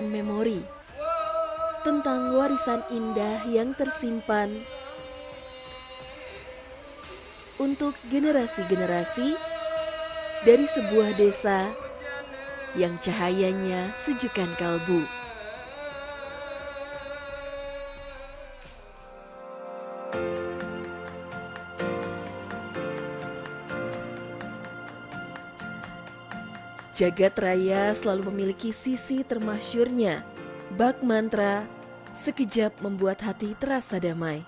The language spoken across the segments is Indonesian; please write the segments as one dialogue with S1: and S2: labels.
S1: menyimpan memori tentang warisan indah yang tersimpan untuk generasi-generasi dari sebuah desa yang cahayanya sejukkan kalbu. Jagat raya selalu memiliki sisi termasyurnya. Bak mantra sekejap membuat hati terasa damai.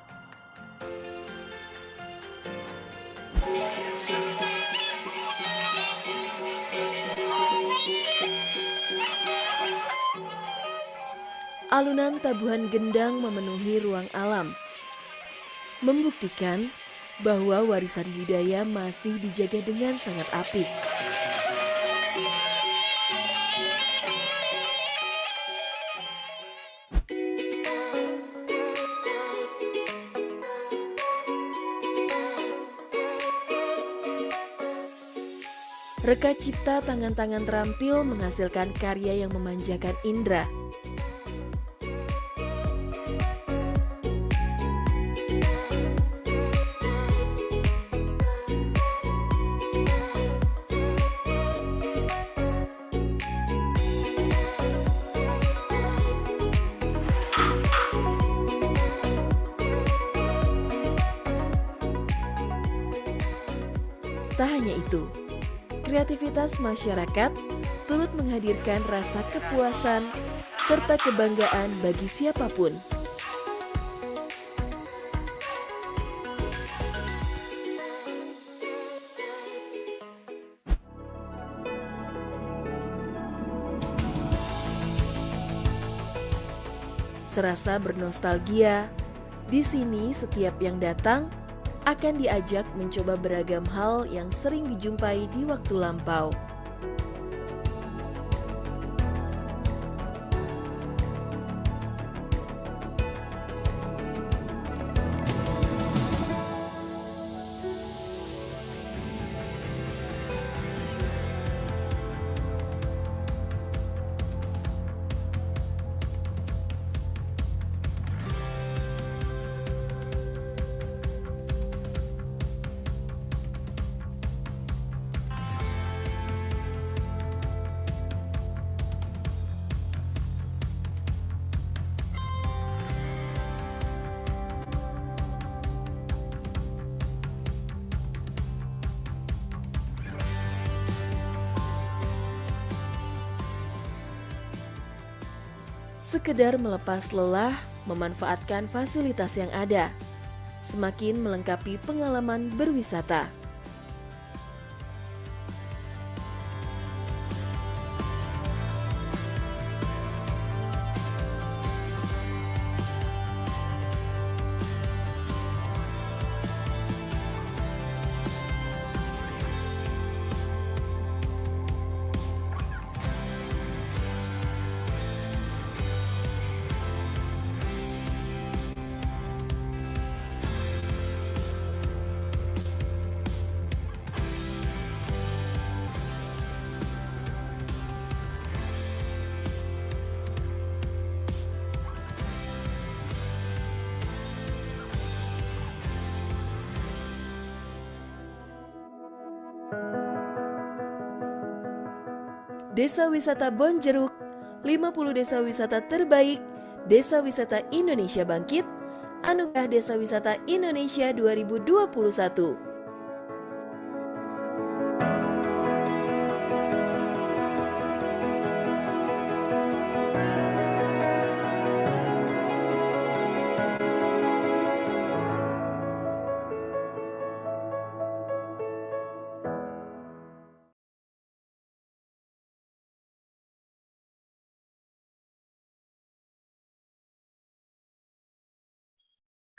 S1: Alunan tabuhan gendang memenuhi ruang alam, membuktikan bahwa warisan budaya masih dijaga dengan sangat apik. Reka cipta tangan-tangan terampil menghasilkan karya yang memanjakan indera. Tak hanya itu, kreativitas masyarakat turut menghadirkan rasa kepuasan serta kebanggaan bagi siapapun. Serasa bernostalgia, di sini setiap yang datang akan diajak mencoba beragam hal yang sering dijumpai di waktu lampau. Sekedar melepas lelah, memanfaatkan fasilitas yang ada, semakin melengkapi pengalaman berwisata. Desa Wisata Bonjeruk, 50 desa wisata terbaik, Desa Wisata Indonesia Bangkit, Anugerah Desa Wisata Indonesia 2021.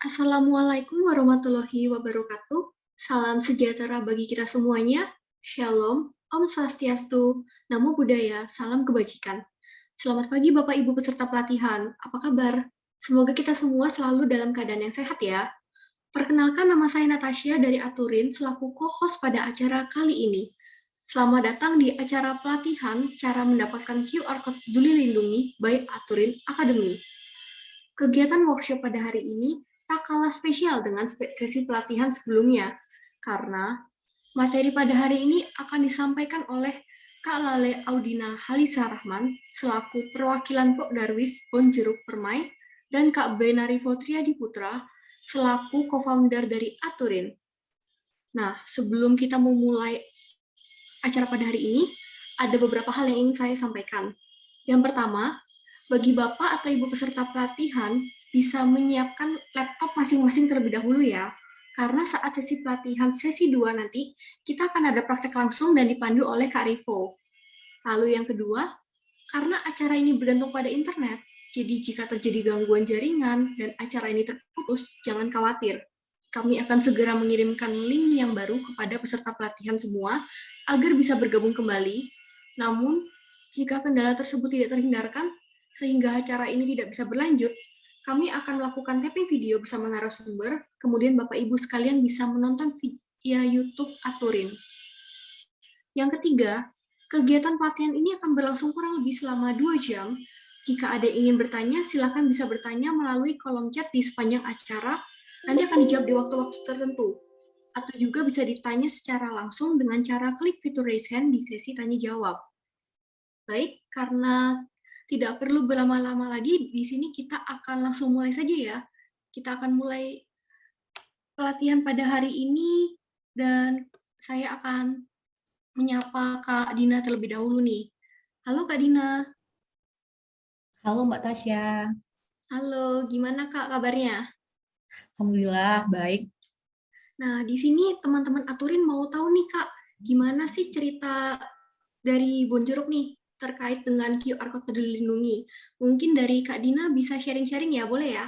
S2: Assalamualaikum warahmatullahi wabarakatuh. Salam sejahtera bagi kita semuanya. Shalom, Om Swastiastu, Namo Buddhaya, salam kebajikan. Selamat pagi Bapak Ibu peserta pelatihan, apa kabar? Semoga kita semua selalu dalam keadaan yang sehat ya. Perkenalkan, nama saya Natasha dari Aturin selaku co-host pada acara kali ini. Selamat datang di acara pelatihan cara mendapatkan QR Code Peduli Lindungi by Aturin Academy. Kegiatan workshop pada hari ini tak kalah spesial dengan sesi pelatihan sebelumnya, karena materi pada hari ini akan disampaikan oleh Kak Lale Audina Halisa Rahman selaku perwakilan Pok Darwis Bonjeruk Permai dan Kak Benari Triadi Putra selaku co-founder dari Aturin. Nah, sebelum kita memulai acara pada hari ini, ada beberapa hal yang ingin saya sampaikan. Yang pertama, bagi Bapak atau Ibu peserta pelatihan, bisa menyiapkan laptop masing-masing terlebih dahulu ya. Karena saat sesi pelatihan sesi 2 nanti, kita akan ada praktek langsung dan dipandu oleh Kak Rivo. Lalu yang kedua, karena acara ini bergantung pada internet, jadi jika terjadi gangguan jaringan dan acara ini terputus, jangan khawatir. Kami akan segera mengirimkan link yang baru kepada peserta pelatihan semua agar bisa bergabung kembali. Namun, jika kendala tersebut tidak terhindarkan, sehingga acara ini tidak bisa berlanjut, kami akan melakukan tapping video bersama narasumber, kemudian Bapak Ibu sekalian bisa menonton via YouTube Aturin. Yang ketiga, kegiatan pelatihan ini akan berlangsung kurang lebih selama 2 jam. Jika ada yang ingin bertanya, silakan bisa bertanya melalui kolom chat di sepanjang acara, nanti akan dijawab di waktu-waktu tertentu. Atau juga bisa ditanya secara langsung dengan cara klik fitur raise hand di sesi tanya jawab. Baik, karena tidak perlu berlama-lama lagi, di sini kita akan langsung mulai saja ya. Kita akan mulai pelatihan pada hari ini, dan saya akan menyapa Kak Dina terlebih dahulu nih. Halo Kak Dina.
S3: Halo Mbak Tasya,
S2: Halo, gimana Kak kabarnya?
S3: Alhamdulillah baik.
S2: Nah, di sini teman-teman Aturin mau tahu nih Kak, gimana sih cerita dari Bonjeruk nih terkait dengan QR Code Peduli Lindungi. Mungkin dari Kak Dina bisa sharing-sharing ya, boleh ya?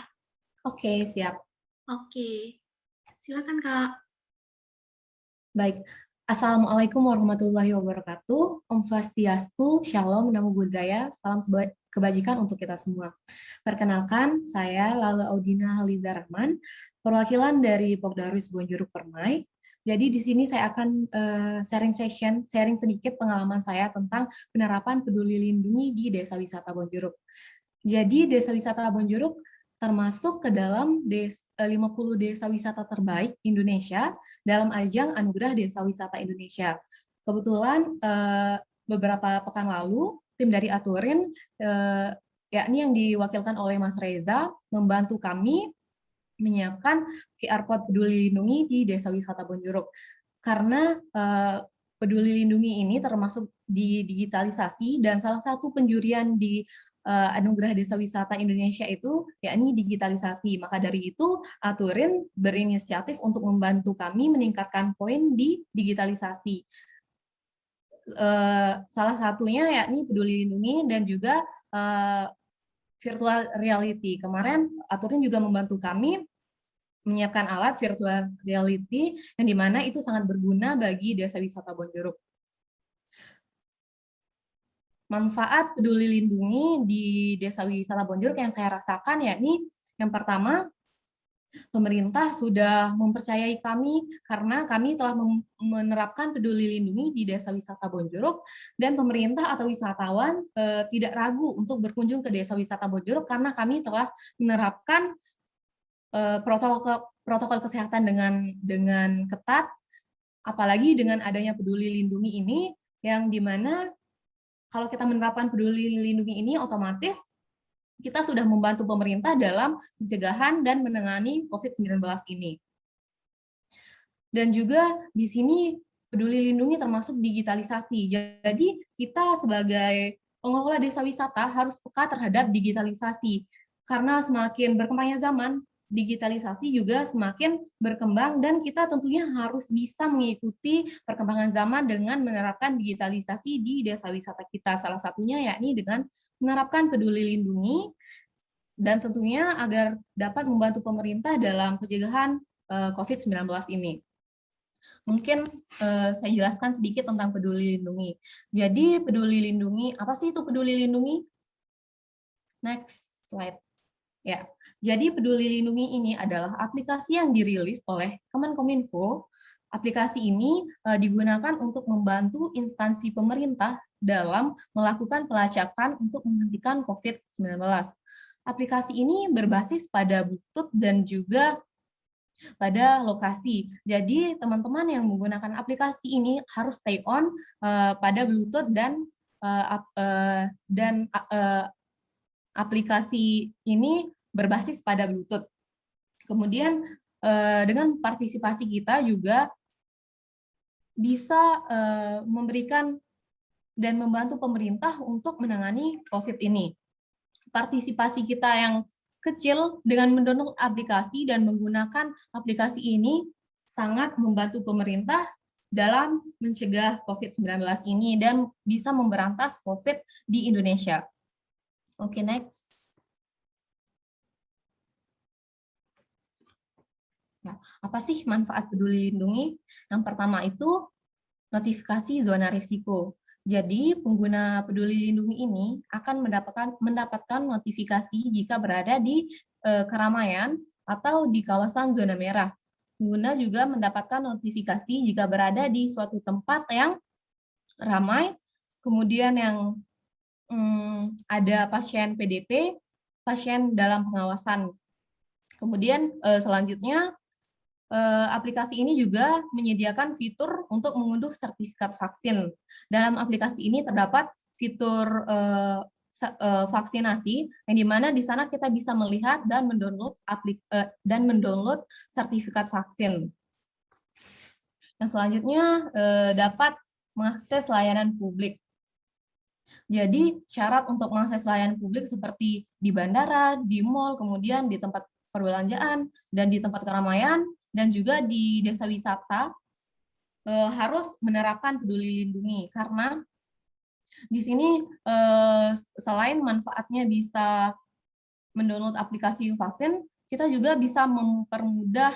S3: Oke, siap.
S2: Oke, silakan Kak.
S3: Baik. Assalamualaikum warahmatullahi wabarakatuh. Om Swastiastu, Shalom, Namo Buddhaya, salam kebajikan untuk kita semua. Perkenalkan, saya Lala Audina Haliza Rahman, perwakilan dari Pok Darwis Bonjeruk Permai. Jadi di sini saya akan sharing sedikit pengalaman saya tentang penerapan peduli lindungi di Desa Wisata Bonjeruk. Jadi Desa Wisata Bonjeruk termasuk ke dalam 50 desa wisata terbaik Indonesia dalam ajang Anugerah Desa Wisata Indonesia. Kebetulan beberapa pekan lalu tim dari Aturin, yakni yang diwakilkan oleh Mas Reza, membantu kami menyiapkan QR Code Peduli Lindungi di Desa Wisata Bonjeruk. Karena Peduli Lindungi ini termasuk di digitalisasi dan salah satu penjurian di Anugerah Desa Wisata Indonesia itu yakni digitalisasi. Maka dari itu Aturin berinisiatif untuk membantu kami meningkatkan poin di digitalisasi. Salah satunya yakni Peduli Lindungi dan juga virtual reality. Kemarin Aturin juga membantu kami menyiapkan alat virtual reality yang dimana itu sangat berguna bagi Desa Wisata Bonjeruk. Manfaat peduli lindungi di Desa Wisata Bonjeruk yang saya rasakan yakni yang pertama, pemerintah sudah mempercayai kami karena kami telah menerapkan peduli lindungi di Desa Wisata Bonjeruk, dan pemerintah atau wisatawan tidak ragu untuk berkunjung ke Desa Wisata Bonjeruk karena kami telah menerapkan protokol kesehatan dengan ketat, apalagi dengan adanya peduli lindungi ini yang dimana kalau kita menerapkan peduli lindungi ini otomatis kita sudah membantu pemerintah dalam pencegahan dan menangani COVID-19 ini. Dan juga di sini peduli lindungi termasuk digitalisasi. Jadi kita sebagai pengelola desa wisata harus peka terhadap digitalisasi. Karena semakin berkembangnya zaman, digitalisasi juga semakin berkembang dan kita tentunya harus bisa mengikuti perkembangan zaman dengan menerapkan digitalisasi di desa wisata kita. Salah satunya yakni dengan menerapkan peduli lindungi dan tentunya agar dapat membantu pemerintah dalam pencegahan COVID-19 ini. Mungkin saya jelaskan sedikit tentang peduli lindungi. Jadi peduli lindungi, apa sih itu peduli lindungi? Next slide. Ya, jadi Peduli Lindungi ini adalah aplikasi yang dirilis oleh Kemenkominfo Aplikasi ini digunakan untuk membantu instansi pemerintah dalam melakukan pelacakan untuk menghentikan COVID-19. Aplikasi ini berbasis pada Bluetooth dan juga pada lokasi. Jadi teman-teman yang menggunakan aplikasi ini harus stay on pada Bluetooth dan aplikasi ini berbasis pada Bluetooth. Kemudian dengan partisipasi kita juga bisa memberikan dan membantu pemerintah untuk menangani COVID ini. Partisipasi kita yang kecil dengan mendownload aplikasi dan menggunakan aplikasi ini sangat membantu pemerintah dalam mencegah COVID-19 ini dan bisa memberantas COVID di Indonesia. Oke, next. Nah, apa sih manfaat Peduli Lindungi? Yang pertama itu notifikasi zona risiko. Jadi, pengguna Peduli Lindungi ini akan mendapatkan notifikasi jika berada di keramaian atau di kawasan zona merah. Pengguna juga mendapatkan notifikasi jika berada di suatu tempat yang ramai, kemudian yang ada pasien PDP, pasien dalam pengawasan. Kemudian selanjutnya, aplikasi ini juga menyediakan fitur untuk mengunduh sertifikat vaksin. Dalam aplikasi ini terdapat fitur vaksinasi, yang dimana di sana kita bisa melihat dan mendownload sertifikat vaksin. Yang selanjutnya dapat mengakses layanan publik. Jadi syarat untuk mengakses layanan publik seperti di bandara, di mal, kemudian di tempat perbelanjaan, dan di tempat keramaian, dan juga di desa wisata harus menerapkan Peduli Lindungi, karena di sini selain manfaatnya bisa mendownload aplikasi vaksin, kita juga bisa mempermudah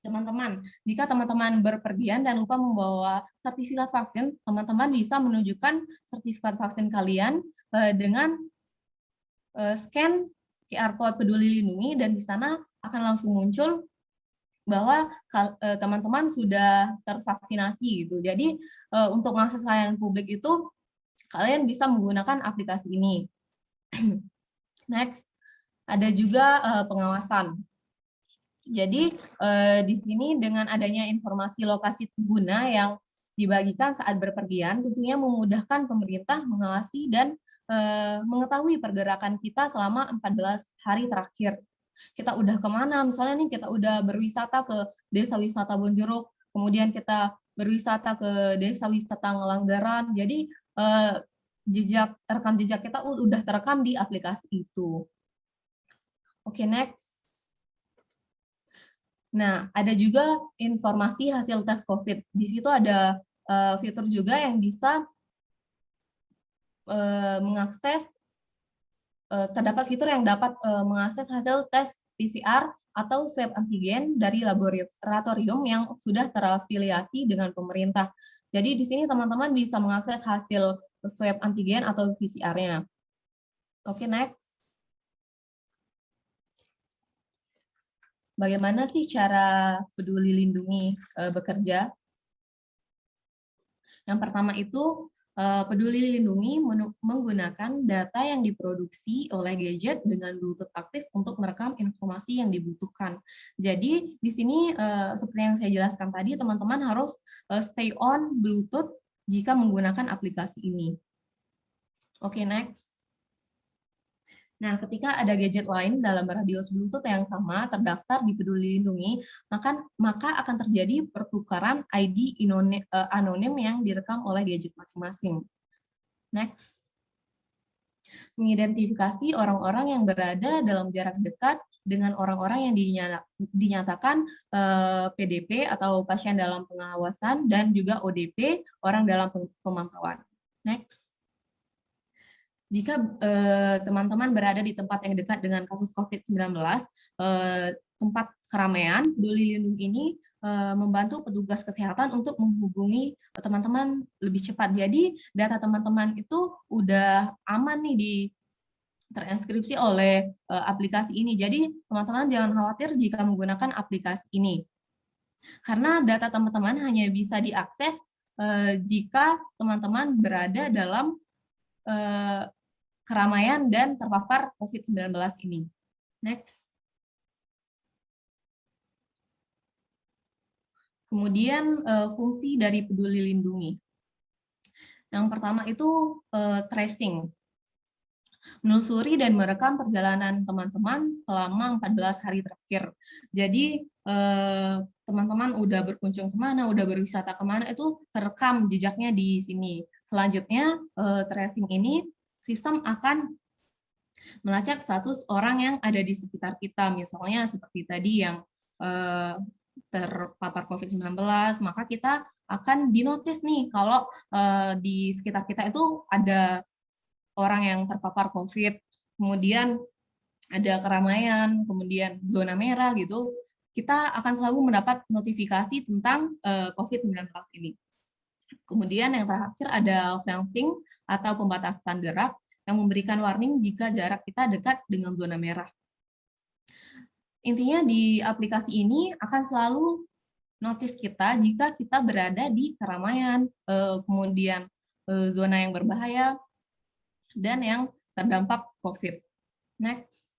S3: teman-teman. Jika teman-teman berpergian dan lupa membawa sertifikat vaksin, teman-teman bisa menunjukkan sertifikat vaksin kalian dengan scan QR Code Peduli Lindungi, dan di sana akan langsung muncul bahwa teman-teman sudah tervaksinasi gitu. Jadi untuk mengakses layanan publik itu kalian bisa menggunakan aplikasi ini. Next, ada juga pengawasan. Jadi di sini dengan adanya informasi lokasi pengguna yang dibagikan saat berpergian, tentunya memudahkan pemerintah mengawasi dan mengetahui pergerakan kita selama 14 hari terakhir. Kita udah kemana, misalnya nih kita udah berwisata ke desa wisata Bonjeruk, kemudian kita berwisata ke desa wisata Ngelanggaran, jadi rekam jejak kita udah terekam di aplikasi itu. Oke, next. Nah, ada juga informasi hasil tes COVID. Di situ ada fitur juga yang bisa mengakses, terdapat fitur yang dapat mengakses hasil tes PCR atau swab antigen dari laboratorium yang sudah terafiliasi dengan pemerintah. Jadi di sini teman-teman bisa mengakses hasil swab antigen atau PCR-nya. Oke, next. Bagaimana sih cara Peduli Lindungi bekerja? Yang pertama itu, Peduli Lindungi menggunakan data yang diproduksi oleh gadget dengan Bluetooth aktif untuk merekam informasi yang dibutuhkan. Jadi di sini seperti yang saya jelaskan tadi, teman-teman harus stay on Bluetooth jika menggunakan aplikasi ini. Oke, next. Nah, ketika ada gadget lain dalam radius Bluetooth yang sama terdaftar di Peduli Lindungi, maka akan terjadi pertukaran ID anonim yang direkam oleh gadget masing-masing. Next. Mengidentifikasi orang-orang yang berada dalam jarak dekat dengan orang-orang yang dinyatakan PDP atau pasien dalam pengawasan, dan juga ODP, orang dalam pemantauan. Next. Jika teman-teman berada di tempat yang dekat dengan kasus COVID-19, tempat keramaian, Peduli Lindungi ini membantu petugas kesehatan untuk menghubungi teman-teman lebih cepat. Jadi data teman-teman itu udah aman nih terinskripsi oleh aplikasi ini. Jadi teman-teman jangan khawatir jika menggunakan aplikasi ini. Karena data teman-teman hanya bisa diakses jika teman-teman berada dalam keramaian dan terpapar COVID-19 ini. Next. Kemudian fungsi dari Peduli Lindungi. Yang pertama itu tracing. Menelusuri dan merekam perjalanan teman-teman selama 14 hari terakhir. Jadi teman-teman udah berkunjung kemana, udah berwisata kemana, itu terekam jejaknya di sini. Selanjutnya tracing ini sistem akan melacak status orang yang ada di sekitar kita, misalnya seperti tadi yang terpapar COVID-19, maka kita akan dinotis nih kalau di sekitar kita itu ada orang yang terpapar COVID, kemudian ada keramaian, kemudian zona merah gitu, kita akan selalu mendapat notifikasi tentang COVID-19 ini. Kemudian yang terakhir ada fencing atau pembatasan gerak yang memberikan warning jika jarak kita dekat dengan zona merah. Intinya di aplikasi ini akan selalu notice kita jika kita berada di keramaian, kemudian zona yang berbahaya, dan yang terdampak COVID. Next.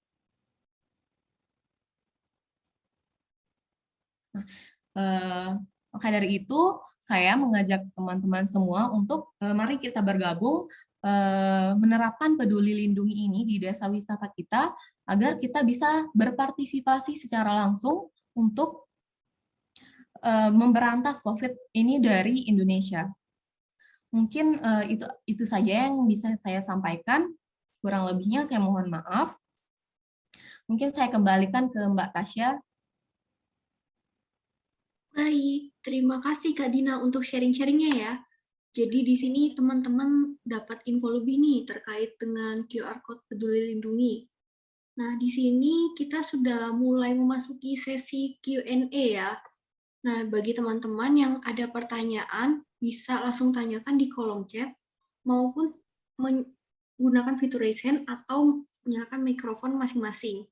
S3: Nah, maka dari itu, saya mengajak teman-teman semua untuk mari kita bergabung menerapkan Peduli Lindungi ini di desa wisata kita, agar kita bisa berpartisipasi secara langsung untuk memberantas COVID ini dari Indonesia. Mungkin itu saja yang bisa saya sampaikan. Kurang lebihnya saya mohon maaf. Mungkin saya kembalikan ke Mbak Tasya.
S2: Baik, terima kasih Kak Dina untuk sharing-sharingnya ya. Jadi di sini teman-teman dapat info lebih nih terkait dengan QR Code Peduli Lindungi. Nah, di sini kita sudah mulai memasuki sesi Q&A ya. Nah, bagi teman-teman yang ada pertanyaan, bisa langsung tanyakan di kolom chat, maupun menggunakan fitur raise hand atau menyalakan mikrofon masing-masing.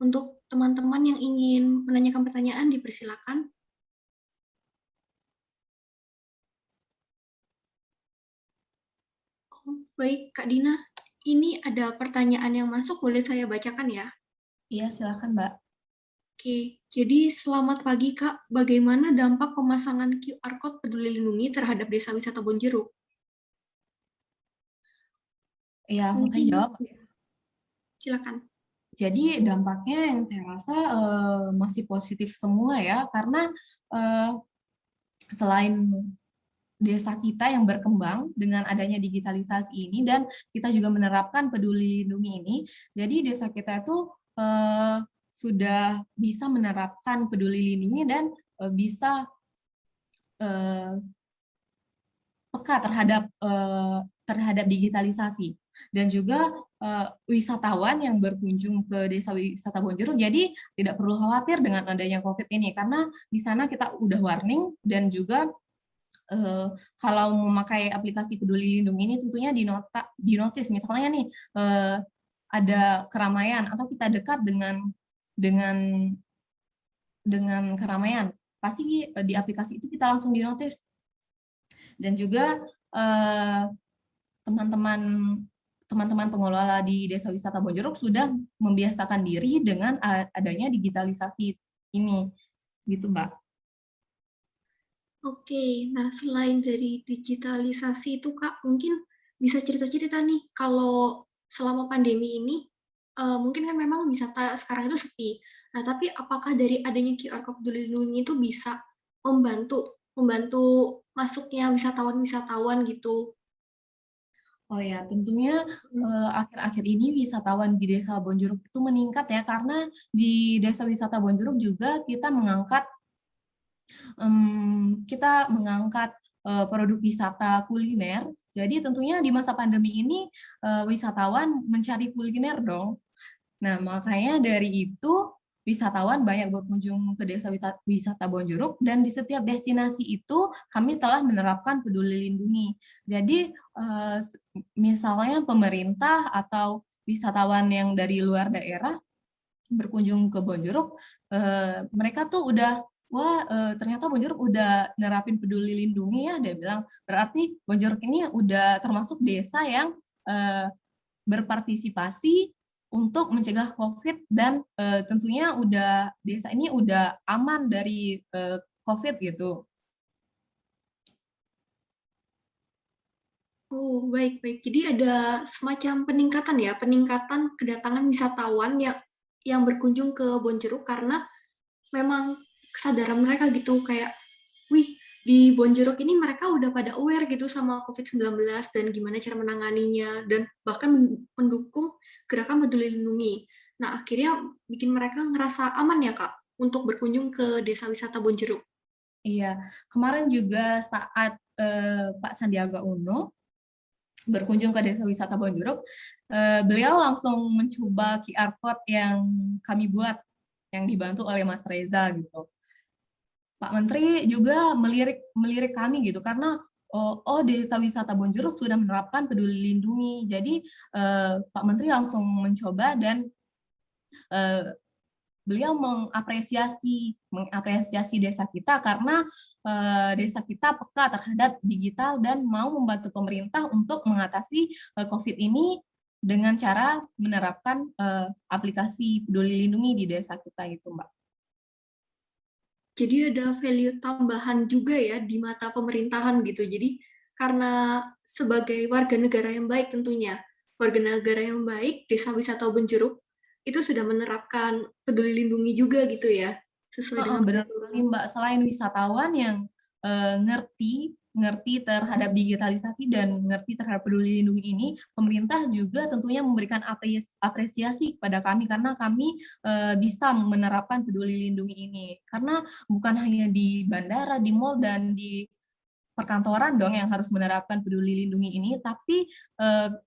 S2: Untuk teman-teman yang ingin menanyakan pertanyaan, dipersilakan. Oh, baik, Kak Dina. Ini ada pertanyaan yang masuk, boleh saya bacakan ya?
S3: Iya, silakan Mbak.
S2: Oke, jadi selamat pagi Kak. Bagaimana dampak pemasangan QR Code Peduli Lindungi terhadap Desa Wisata Bonjeruk?
S3: Iya, saya
S2: Mungkin
S3: jawab.
S2: silakan.
S3: Jadi dampaknya yang saya rasa masih positif semua ya, karena selain desa kita yang berkembang dengan adanya digitalisasi ini dan kita juga menerapkan Peduli Lindungi ini, jadi desa kita itu sudah bisa menerapkan Peduli Lindungi dan bisa peka terhadap digitalisasi. Dan juga wisatawan yang berkunjung ke desa wisata Bonjeruk jadi tidak perlu khawatir dengan adanya COVID ini, karena di sana kita udah warning, dan juga kalau memakai aplikasi Peduli Lindungi ini tentunya dinotis, misalnya nih ada keramaian atau kita dekat dengan keramaian, pasti di aplikasi itu kita langsung dinotis. Dan juga teman-teman pengelola di Desa Wisata Bonjeruk sudah membiasakan diri dengan adanya digitalisasi ini, gitu Mbak.
S2: Oke, nah selain dari digitalisasi itu Kak, mungkin bisa cerita-cerita nih, kalau selama pandemi ini, mungkin kan memang wisata sekarang itu sepi. Nah, tapi apakah dari adanya QR Code Peduli Lindungi itu bisa membantu masuknya wisatawan-wisatawan gitu?
S3: Oh ya, tentunya akhir-akhir ini wisatawan di Desa Bonjeruk itu meningkat ya, karena di Desa Wisata Bonjeruk juga kita mengangkat produk wisata kuliner. Jadi tentunya di masa pandemi ini wisatawan mencari kuliner dong. Nah, makanya dari itu wisatawan banyak berkunjung ke Desa Wisata Bonjeruk, dan di setiap destinasi itu kami telah menerapkan Peduli Lindungi. Jadi misalnya pemerintah atau wisatawan yang dari luar daerah berkunjung ke Bonjeruk, mereka tuh udah wah ternyata Bonjeruk udah nerapin peduli lindungi ya, dia bilang berarti Bonjeruk ini udah termasuk desa yang berpartisipasi untuk mencegah COVID dan tentunya desa ini udah aman dari COVID gitu.
S2: Oh, baik-baik. Jadi ada semacam peningkatan kedatangan wisatawan yang berkunjung ke Bonjeruk karena memang kesadaran mereka gitu kayak, wih, di Bonjeruk ini mereka udah pada aware gitu sama COVID-19 dan gimana cara menanganinya dan bahkan mendukung gerakan peduli lindungi. Nah, akhirnya bikin mereka ngerasa aman ya, Kak, untuk berkunjung ke desa wisata Bonjeruk.
S3: Iya, kemarin juga saat Pak Sandiaga Uno berkunjung ke desa wisata Bonjeruk, beliau langsung mencoba QR code yang kami buat, yang dibantu oleh Mas Reza gitu. Pak Menteri juga melirik kami gitu karena desa wisata Bonjeruk sudah menerapkan peduli lindungi. Jadi Pak Menteri langsung mencoba dan beliau mengapresiasi desa kita karena desa kita peka terhadap digital dan mau membantu pemerintah untuk mengatasi COVID ini dengan cara menerapkan aplikasi peduli lindungi di desa kita gitu, Mbak.
S2: Jadi ada value tambahan juga ya di mata pemerintahan gitu. Jadi karena sebagai warga negara yang baik tentunya, warga negara yang baik, desa wisata Benjeruk itu sudah menerapkan peduli lindungi juga gitu ya, sesuai dengan
S3: Benar sekali,
S2: peraturan.
S3: Mbak. Selain wisatawan yang ngerti terhadap digitalisasi dan ngerti terhadap peduli lindungi ini, pemerintah juga tentunya memberikan apresiasi kepada kami karena kami bisa menerapkan peduli lindungi ini. Karena bukan hanya di bandara, di mal dan di perkantoran dong yang harus menerapkan peduli lindungi ini, tapi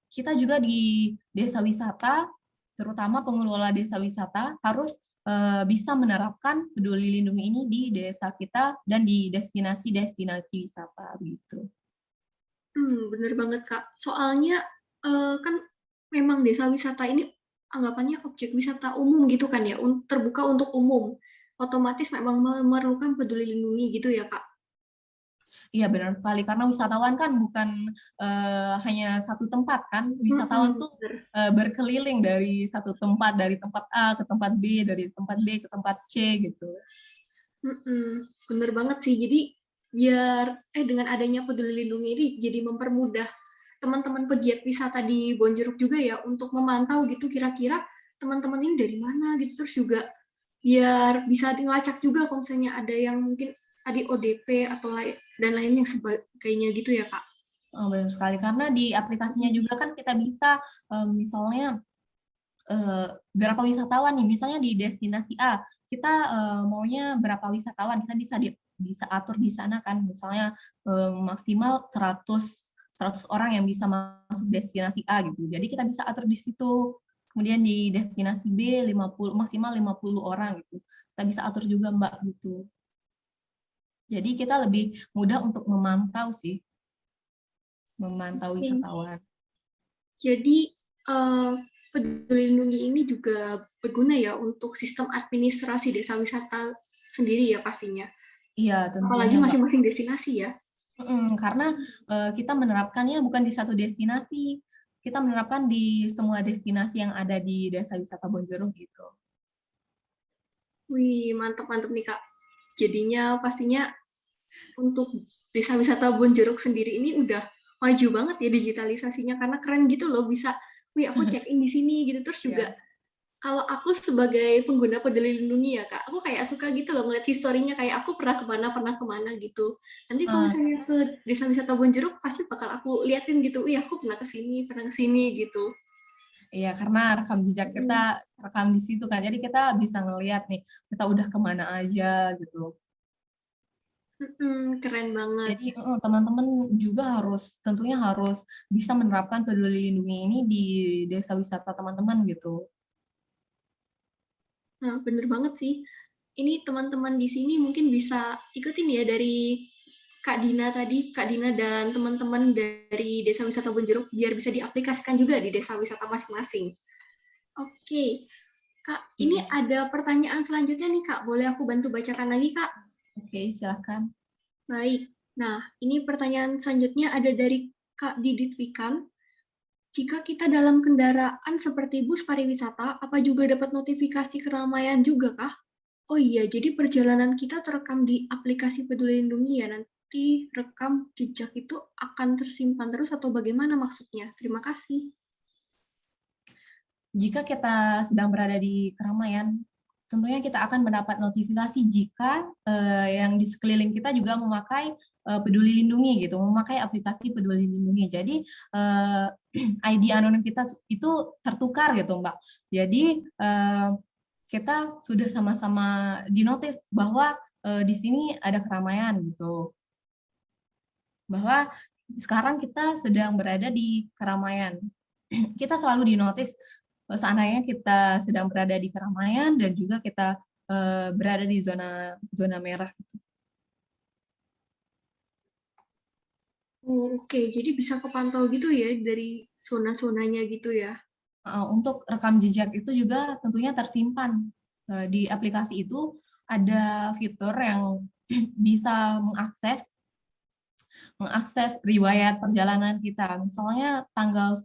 S3: kita juga di desa wisata, terutama pengelola desa wisata harus bisa menerapkan peduli lindungi ini di desa kita dan di destinasi-destinasi wisata gitu.
S2: Bener banget, Kak. Soalnya kan memang desa wisata ini anggapannya objek wisata umum gitu kan ya, terbuka untuk umum. Otomatis memang memerlukan peduli lindungi gitu ya, Kak.
S3: Iya benar sekali, karena wisatawan kan bukan hanya satu tempat kan, wisatawan tuh
S2: Bener.
S3: berkeliling dari satu tempat, dari tempat A ke tempat B, dari tempat B ke tempat C gitu.
S2: Bener banget sih. Jadi dengan adanya peduli lindungi ini jadi mempermudah teman-teman pegiat wisata di Bonjeruk juga ya untuk memantau gitu kira-kira teman-teman ini dari mana gitu, terus juga biar bisa ngelacak juga kalau misalnya ada yang mungkin tadi ODP atau dan lainnya sebagainya gitu ya, Kak.
S3: Oh, benar sekali, karena di aplikasinya juga kan kita bisa misalnya berapa wisatawan nih, misalnya di destinasi A, kita maunya berapa wisatawan, kita bisa atur di sana kan, misalnya maksimal 100 orang yang bisa masuk destinasi A gitu. Jadi kita bisa atur di situ. Kemudian di destinasi B 50 maksimal 50 orang gitu. Kita bisa atur juga, Mbak, gitu. Jadi kita lebih mudah untuk memantau sih, memantau wisatawan.
S2: Jadi peduli lindungi ini juga berguna ya untuk sistem administrasi desa wisata sendiri ya pastinya.
S3: Iya,
S2: Apalagi
S3: tentunya, Mbak.
S2: masing-masing destinasi ya.
S3: Karena kita menerapkannya bukan di satu destinasi, kita menerapkan di semua destinasi yang ada di Desa Wisata Bonjeruk gitu.
S2: Wih, mantap-mantap nih, Kak. Jadinya pastinya untuk desa wisata Bonjeruk sendiri ini udah maju banget ya digitalisasinya karena keren gitu loh bisa, wih aku check in di sini gitu. Terus juga
S3: Iya.
S2: kalau aku sebagai pengguna peduli lindungi ya, Kak, aku kayak suka gitu loh ngeliat historinya kayak aku pernah kemana gitu. Nanti kalau misalnya ke desa wisata Bonjeruk pasti bakal aku liatin gitu, wih aku pernah kesini gitu.
S3: Iya, karena rekam di situ kan, jadi kita bisa ngelihat nih kita udah kemana aja gitu.
S2: Keren banget.
S3: Jadi teman-teman juga tentunya harus bisa menerapkan peduli lindungi ini di desa wisata teman-teman gitu.
S2: Nah, bener banget sih. Ini teman-teman di sini mungkin bisa ikutin ya dari Kak Dina tadi, Kak Dina dan teman-teman dari Desa Wisata Bonjeruk biar bisa diaplikasikan juga di desa wisata masing-masing. Oke, Kak, ini
S3: Iya.
S2: ada pertanyaan selanjutnya nih Kak, boleh aku bantu bacakan lagi Kak?
S3: Oke, silakan.
S2: Baik. Nah, ini pertanyaan selanjutnya ada dari Kak Didit Wikan. Jika kita dalam kendaraan seperti bus pariwisata, apa juga dapat notifikasi keramaian juga kah? Oh iya, jadi perjalanan kita terekam di aplikasi Peduli Lindungi ya. Nanti rekam jejak itu akan tersimpan terus atau bagaimana maksudnya? Terima kasih.
S3: Jika kita sedang berada di keramaian, tentunya kita akan mendapat notifikasi jika yang di sekeliling kita juga memakai Peduli Lindungi gitu, memakai aplikasi Peduli Lindungi. Jadi ID anonim kita itu tertukar gitu, Mbak. Jadi kita sudah sama-sama dinotis bahwa di sini ada keramaian gitu. Bahwa sekarang kita sedang berada di keramaian. Kita selalu dinotis seandainya kita sedang berada di keramaian dan juga kita berada di zona merah.
S2: Oh, oke, jadi bisa kepantau gitu ya dari zona-zonanya gitu ya.
S3: Untuk rekam jejak itu juga tentunya tersimpan di aplikasi itu ada fitur yang bisa mengakses riwayat perjalanan kita. Misalnya tanggal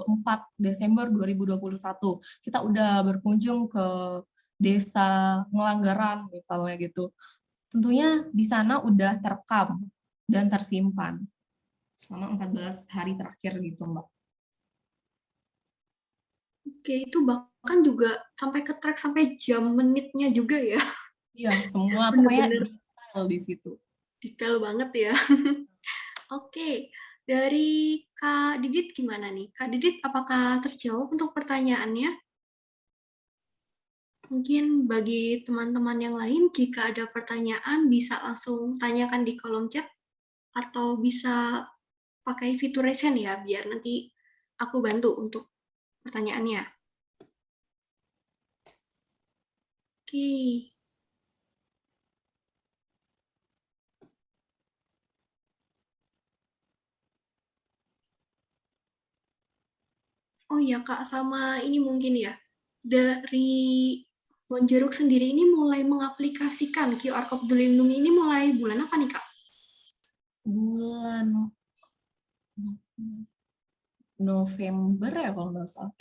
S3: 4 Desember 2021 kita udah berkunjung ke Desa Ngelanggaran misalnya gitu. Tentunya di sana udah terekam dan tersimpan selama 14 hari terakhir gitu, Mbak.
S2: Oke, itu bahkan juga sampai ke track sampai jam menitnya juga ya.
S3: Iya, semua pokoknya
S2: Bener-bener
S3: detail di situ.
S2: detail banget ya. Oke, dari Kak Didit gimana nih? Kak Didit, apakah terjawab untuk pertanyaannya? Mungkin bagi teman-teman yang lain, jika ada pertanyaan bisa langsung tanyakan di kolom chat atau bisa pakai fitur resen ya, biar nanti aku bantu untuk pertanyaannya. Oke. Oh iya Kak, sama ini mungkin ya, dari Bonjeruk sendiri ini mulai mengaplikasikan QR Code Peduli Lindungi ini mulai bulan apa nih Kak?
S3: Bulan November ya kalau nggak salah.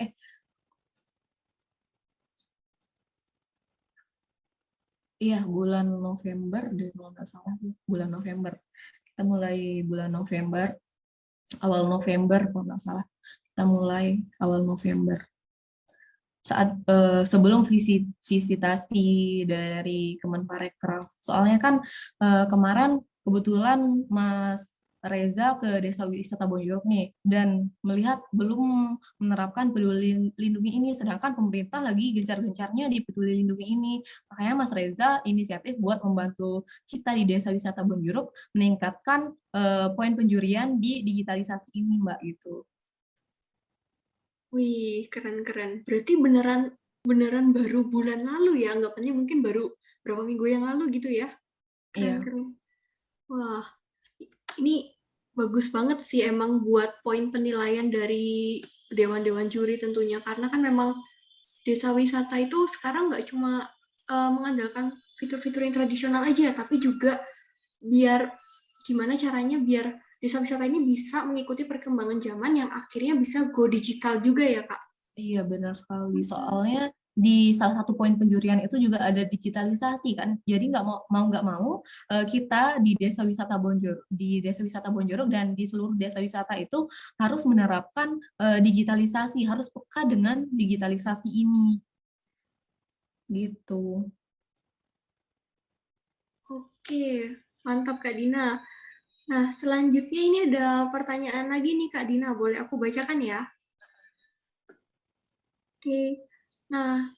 S3: Iya, bulan November deh kalau nggak salah. Bulan November. Kita mulai bulan November, awal November kalau nggak salah. Kita mulai awal November. Saat sebelum visitasi dari Kemenparekraf. Soalnya kan kemarin kebetulan Mas Reza ke Desa Wisata Bonjolok nih dan melihat belum menerapkan Peduli Lindungi ini, sedangkan pemerintah lagi gencar-gencarnya di Peduli Lindungi ini. Makanya Mas Reza inisiatif buat membantu kita di Desa Wisata Bonjolok meningkatkan poin penjurian di digitalisasi ini, Mbak, gitu.
S2: Wih, keren-keren. Berarti beneran baru bulan lalu ya, anggapannya mungkin baru berapa minggu yang lalu gitu ya.
S3: Iya.
S2: Keren-keren. Wah, ini bagus banget sih emang buat poin penilaian dari dewan-dewan juri tentunya. Karena kan memang desa wisata itu sekarang nggak cuma mengandalkan fitur-fitur yang tradisional aja, tapi juga biar gimana caranya biar desa wisata ini bisa mengikuti perkembangan zaman yang akhirnya bisa go digital juga ya, Kak.
S3: Iya, benar sekali. Soalnya di salah satu poin penjurian itu juga ada digitalisasi kan. Jadi nggak mau kita di Desa Wisata Bonjorok dan di seluruh desa wisata itu harus menerapkan digitalisasi, harus peka dengan digitalisasi ini. Gitu.
S2: Oke, mantap Kak Dina. Nah, selanjutnya ini ada pertanyaan lagi nih Kak Dina, boleh aku bacakan ya? Oke, nah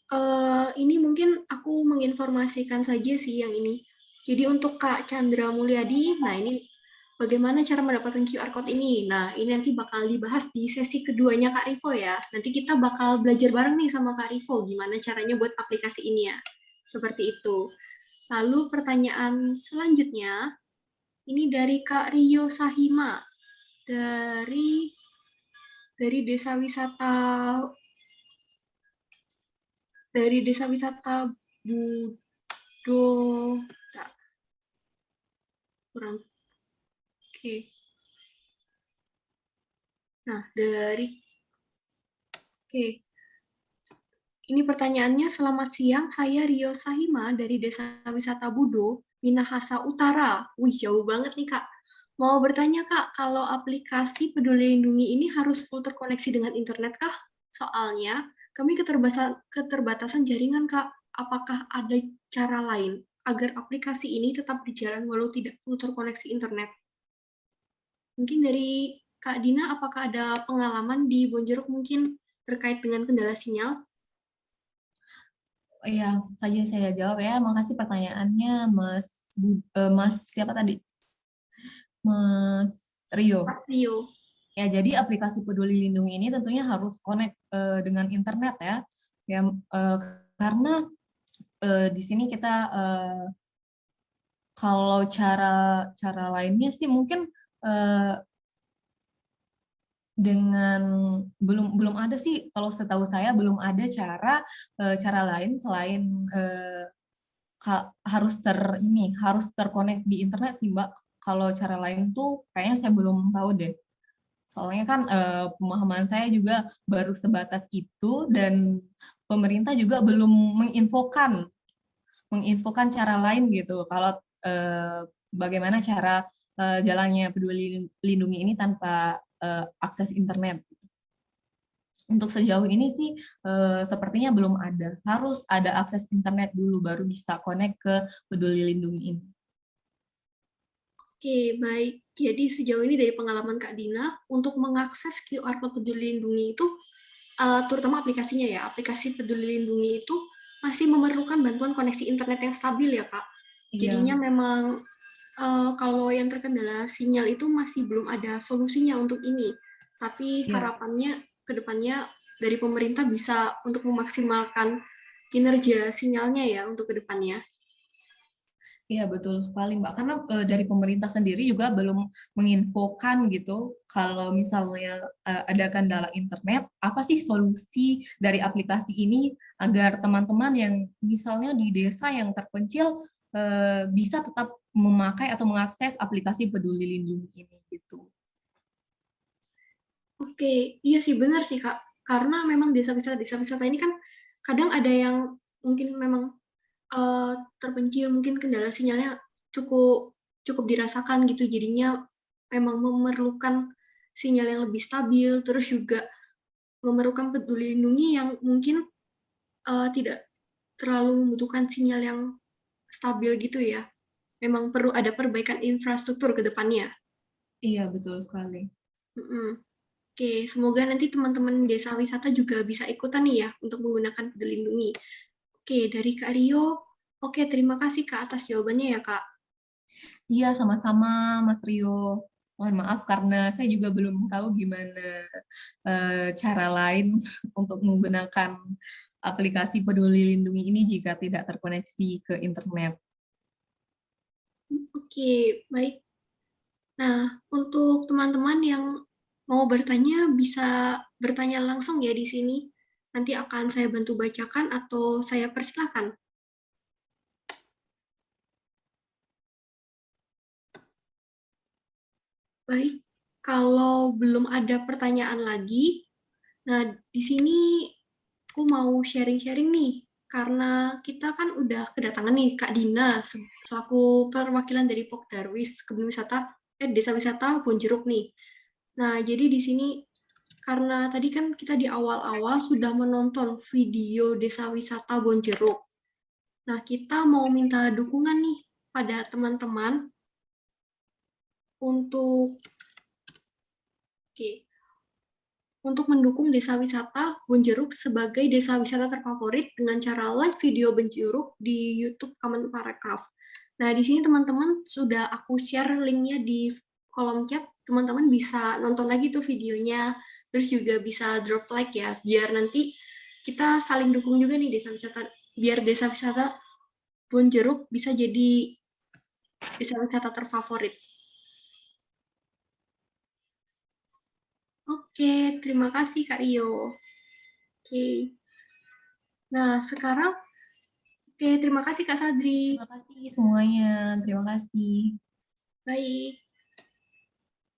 S2: ini mungkin aku menginformasikan saja sih yang ini. Jadi untuk Kak Chandra Mulyadi, nah ini bagaimana cara mendapatkan QR Code ini? Nah, ini nanti bakal dibahas di sesi keduanya Kak Rivo ya. Nanti kita bakal belajar bareng nih sama Kak Rivo, gimana caranya buat aplikasi ini ya. Seperti itu. Lalu pertanyaan selanjutnya, ini dari Kak Rio Sahima, dari desa wisata Budo kurang. Oke. Nah, Oke. Ini pertanyaannya, selamat siang, saya Rio Sahima dari Desa Wisata Budo, Minahasa Utara. Wih, jauh banget nih, Kak. Mau bertanya, Kak, kalau aplikasi Peduli Lindungi ini harus full terkoneksi dengan internet kah? Soalnya, kami keterbatasan jaringan, Kak. Apakah ada cara lain agar aplikasi ini tetap berjalan walau tidak full terkoneksi internet? Mungkin dari Kak Dina, apakah ada pengalaman di Bonjeruk mungkin terkait dengan kendala sinyal?
S3: Yang saja saya jawab ya. Makasih pertanyaannya, Mas siapa tadi? Mas Rio.
S2: Rio.
S3: Ya, jadi aplikasi Peduli Lindungi ini tentunya harus connect dengan internet ya. Ya, karena di sini kita kalau cara lainnya sih mungkin eh, dengan belum ada sih, kalau setahu saya belum ada cara lain selain harus terkonek di internet sih Mbak. Kalau cara lain tuh kayaknya saya belum tahu deh. Soalnya kan pemahaman saya juga baru sebatas itu, dan pemerintah juga belum menginfokan cara lain gitu. Kalau bagaimana cara jalannya Peduli Lindungi ini tanpa akses internet. Untuk sejauh ini sih sepertinya belum ada. Harus ada akses internet dulu baru bisa connect ke Peduli Lindungi ini.
S2: Oke, baik. Jadi sejauh ini dari pengalaman Kak Dina, untuk mengakses QR Code Peduli Lindungi itu, terutama aplikasinya ya, aplikasi Peduli Lindungi itu masih memerlukan bantuan koneksi internet yang stabil ya, Kak.
S3: Iya,
S2: Jadinya memang kalau yang terkendala sinyal itu masih belum ada solusinya untuk ini. Tapi
S3: iya.
S2: harapannya ke depannya dari pemerintah bisa untuk memaksimalkan kinerja sinyalnya ya untuk ke depannya.
S3: Iya betul sekali Mbak, karena dari pemerintah sendiri juga belum menginfokan gitu kalau misalnya ada kendala internet, apa sih solusi dari aplikasi ini agar teman-teman yang misalnya di desa yang terpencil bisa tetap memakai atau mengakses aplikasi Peduli Lindungi ini gitu.
S2: Oke, iya sih benar sih Kak. Karena memang desa-wisata ini kan kadang ada yang mungkin memang terpencil, mungkin kendala sinyalnya cukup cukup dirasakan gitu. Jadinya memang memerlukan sinyal yang lebih stabil, terus juga memerlukan peduli lindungi yang mungkin tidak terlalu membutuhkan sinyal yang stabil gitu ya. Memang perlu ada perbaikan infrastruktur ke depannya.
S3: Iya betul sekali.
S2: Mm-mm. Oke, semoga nanti teman-teman desa wisata juga bisa ikutan nih ya untuk menggunakan Peduli Lindungi. Oke, dari Kak Rio, oke terima kasih Kak atas jawabannya ya Kak.
S3: Iya sama-sama Mas Rio. Mohon maaf karena saya juga belum tahu gimana cara lain untuk menggunakan aplikasi Peduli Lindungi ini jika tidak terkoneksi ke internet.
S2: Oke, baik. Nah, untuk teman-teman yang mau bertanya bisa bertanya langsung ya di sini. Nanti akan saya bantu bacakan atau saya persilahkan. Baik, kalau belum ada pertanyaan lagi, nah di sini aku mau sharing-sharing nih, karena kita kan udah kedatangan nih Kak Dina selaku perwakilan dari Pokdarwis Kebun Wisata Desa Wisata Bonjeruk nih. Nah, jadi di sini karena tadi kan kita di awal-awal sudah menonton video Desa Wisata Bonjeruk. Nah, kita mau minta dukungan nih pada teman-teman untuk oke, untuk mendukung Desa Wisata Bonjeruk sebagai desa wisata terfavorit dengan cara live video Bonjeruk di YouTube Kemenparekraf. Nah, di sini teman-teman sudah aku share linknya di kolom chat. Teman-teman bisa nonton lagi tuh videonya, terus juga bisa drop like ya, biar nanti kita saling dukung juga nih desa wisata, biar desa wisata Bonjeruk bisa jadi desa wisata terfavorit. Oke, terima kasih Kak Rio. Oke. Nah, sekarang oke, terima kasih Kak Sadri.
S3: Terima kasih semuanya. Terima kasih.
S2: Baik.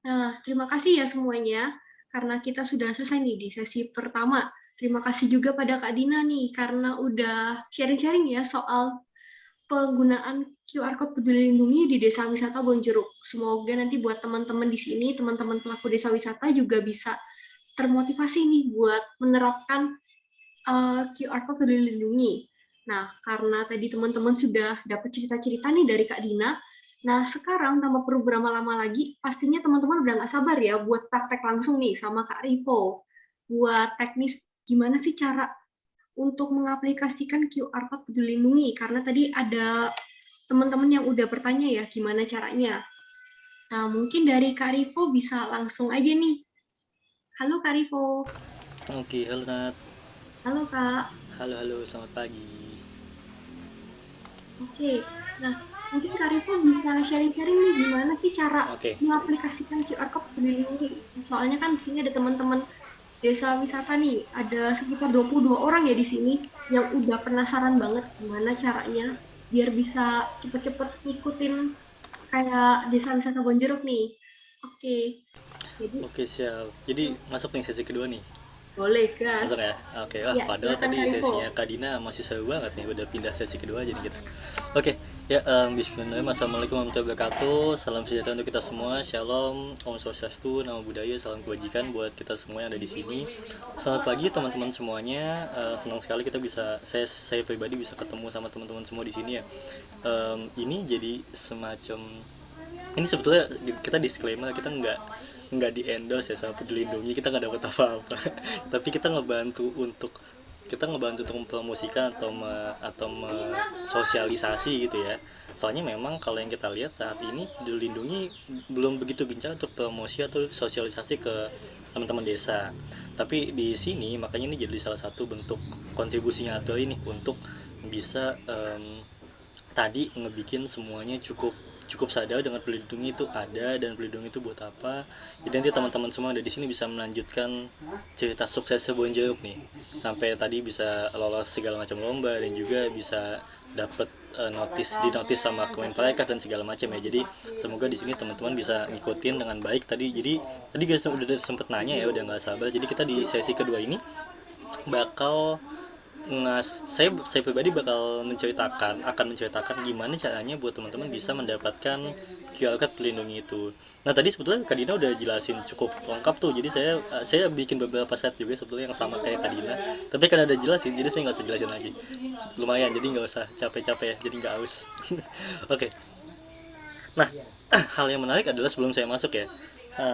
S2: Nah, terima kasih ya semuanya, karena kita sudah selesai nih di sesi pertama. Terima kasih juga pada Kak Dina nih, karena udah sharing-sharing ya soal penggunaan QR Code Peduli Lindungi di Desa Wisata Bonjeruk. Semoga nanti buat teman-teman di sini, teman-teman pelaku desa wisata juga bisa termotivasi nih buat menerapkan QR Code Peduli Lindungi. Nah, karena tadi teman-teman sudah dapat cerita-cerita nih dari Kak Dina, nah sekarang tanpa perlu berlama-lama lagi, pastinya teman-teman udah nggak sabar ya buat praktek langsung nih sama Kak Rivo. Buat teknis gimana sih cara untuk mengaplikasikan QR Code Peduli Lindungi, karena tadi ada teman-teman yang udah bertanya ya gimana caranya. Nah, mungkin dari Kak Rivo bisa langsung aja nih. Halo Kak Rivo.
S4: Oke, halo Nat.
S2: Halo Kak.
S4: Halo, selamat pagi.
S2: Oke, nah mungkin Kak Rivo bisa sharing-sharing nih gimana sih cara
S4: Oke,
S2: mengaplikasikan QR Code Peduli Lindungi. Soalnya kan di sini ada teman-teman desa wisata nih, ada sekitar 22 orang ya di sini yang udah penasaran banget gimana caranya biar bisa cepet-cepet ngikutin kayak desa wisata Bonjeruk nih. Oke, jadi
S4: oke siap. Jadi masuk nih sesi kedua nih.
S2: boleh gas.
S4: Masuk ya? Oke, wah
S2: Ya,
S4: padahal
S2: silakan
S4: tadi
S2: Kak Rivo.
S4: sesinya Kak Dina masih seru banget nih, udah pindah sesi kedua aja nih kita. Oke, ya bismillahirrahmanirrahim. Assalamualaikum warahmatullahi wabarakatuh. Salam sejahtera untuk kita semua. Shalom, Om Swastiastu, Namo Buddhaya, salam kebajikan buat kita semua yang ada di sini. Selamat pagi teman-teman semuanya. Senang sekali kita bisa, saya pribadi bisa ketemu sama teman-teman semua di sini ya. Ini jadi semacam, ini sebetulnya kita disclaimer, kita nggak di endorse ya sama Peduli Lindungi, kita nggak dapat apa-apa tapi kita ngebantu untuk mempromosikan atau sosialisasi gitu ya. Soalnya memang kalau yang kita lihat saat ini Peduli Lindungi belum begitu gencar untuk promosi atau sosialisasi ke teman-teman desa, tapi di sini makanya ini jadi salah satu bentuk kontribusinya atau ini untuk bisa tadi ngebikin semuanya cukup cukup sadar dengan pelindungi itu ada dan pelindungi itu buat apa. Jadi nanti teman-teman semua ada di sini bisa melanjutkan cerita sukses Bonjeruk nih sampai tadi bisa lolos segala macam lomba dan juga bisa dapat notis sama Kemenparekraf dan segala macam ya. Jadi semoga di sini teman-teman bisa ngikutin dengan baik tadi. Jadi tadi guys udah sempet nanya ya, udah nggak sabar. Jadi kita di sesi kedua ini bakal saya pribadi bakal akan menceritakan gimana caranya buat teman-teman bisa mendapatkan QR code pelindungi itu. Nah tadi sebetulnya Kak Dina udah jelasin cukup lengkap tuh, jadi saya bikin beberapa set juga sebetulnya yang sama kayak Kak Dina, tapi kan ada jelasin jadi saya nggak usah jelasin lagi, lumayan jadi nggak usah capek-capek ya, jadi nggak aus. Oke. Nah hal yang menarik adalah sebelum saya masuk ya,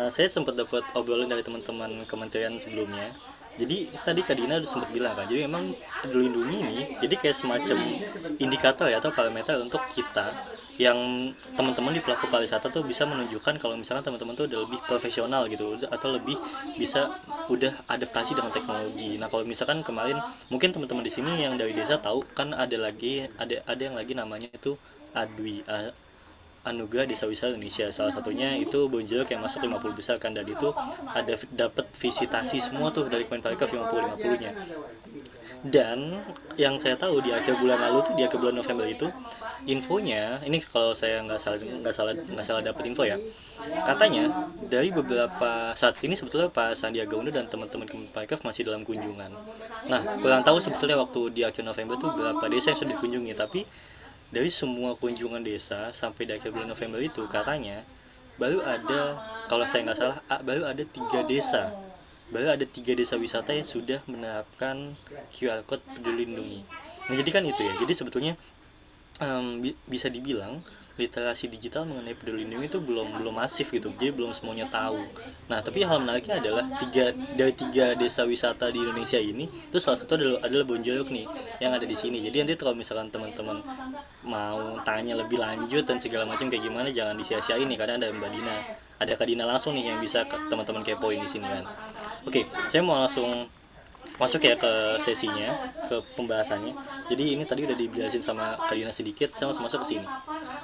S4: saya sempat dapat obrolan dari teman-teman kementerian sebelumnya. Jadi tadi Kak Dina udah sempat bilang kan, jadi memang Peduli Lindungi ini jadi kayak semacam indikator ya atau parameter untuk kita yang teman-teman di pelaku pariwisata tuh bisa menunjukkan kalau misalnya teman-teman tuh udah lebih profesional gitu atau lebih bisa udah adaptasi dengan teknologi. Nah kalau misalkan kemarin mungkin teman-teman di sini yang dari desa tahu kan ada yang lagi namanya itu ADWI, Anugerah Desa Wisata Indonesia. Salah satunya itu Bonjeruk yang masuk 50 besar kan, dan itu ada dapat visitasi semua tuh dari Kemenparekraf 50-50-nya. Dan yang saya tahu di akhir bulan lalu tuh, di akhir bulan November itu infonya ini kalau saya nggak salah dapat info ya, katanya dari beberapa saat ini sebetulnya Pak Sandiaga Uno dan teman-teman Kemenparekraf masih dalam kunjungan. Nah kurang tahu sebetulnya waktu di akhir November tuh berapa desa yang sudah dikunjungi, tapi dari semua kunjungan desa sampai di akhir bulan November itu katanya baru ada, kalau saya nggak salah baru ada tiga desa wisata yang sudah menerapkan QR Code Peduli Lindungi. Nah jadi kan itu ya, jadi sebetulnya bisa dibilang literasi digital mengenai Peduli Lindungi itu belum masif gitu, jadi belum semuanya tahu. Nah tapi hal menariknya adalah tiga desa wisata di Indonesia ini itu salah satu adalah Bonjeruk nih yang ada di sini. Jadi nanti kalau misalkan teman-teman mau tanya lebih lanjut dan segala macam kayak gimana, jangan disia-siain nih karena ada Mbak Dina, ada Kak Dina langsung nih yang bisa teman-teman kepoin di sini kan. Oke, saya mau langsung masuk ya ke sesinya, ke pembahasannya. Jadi ini tadi udah dijelasin sama Kak Dina sedikit, saya langsung masuk ke sini.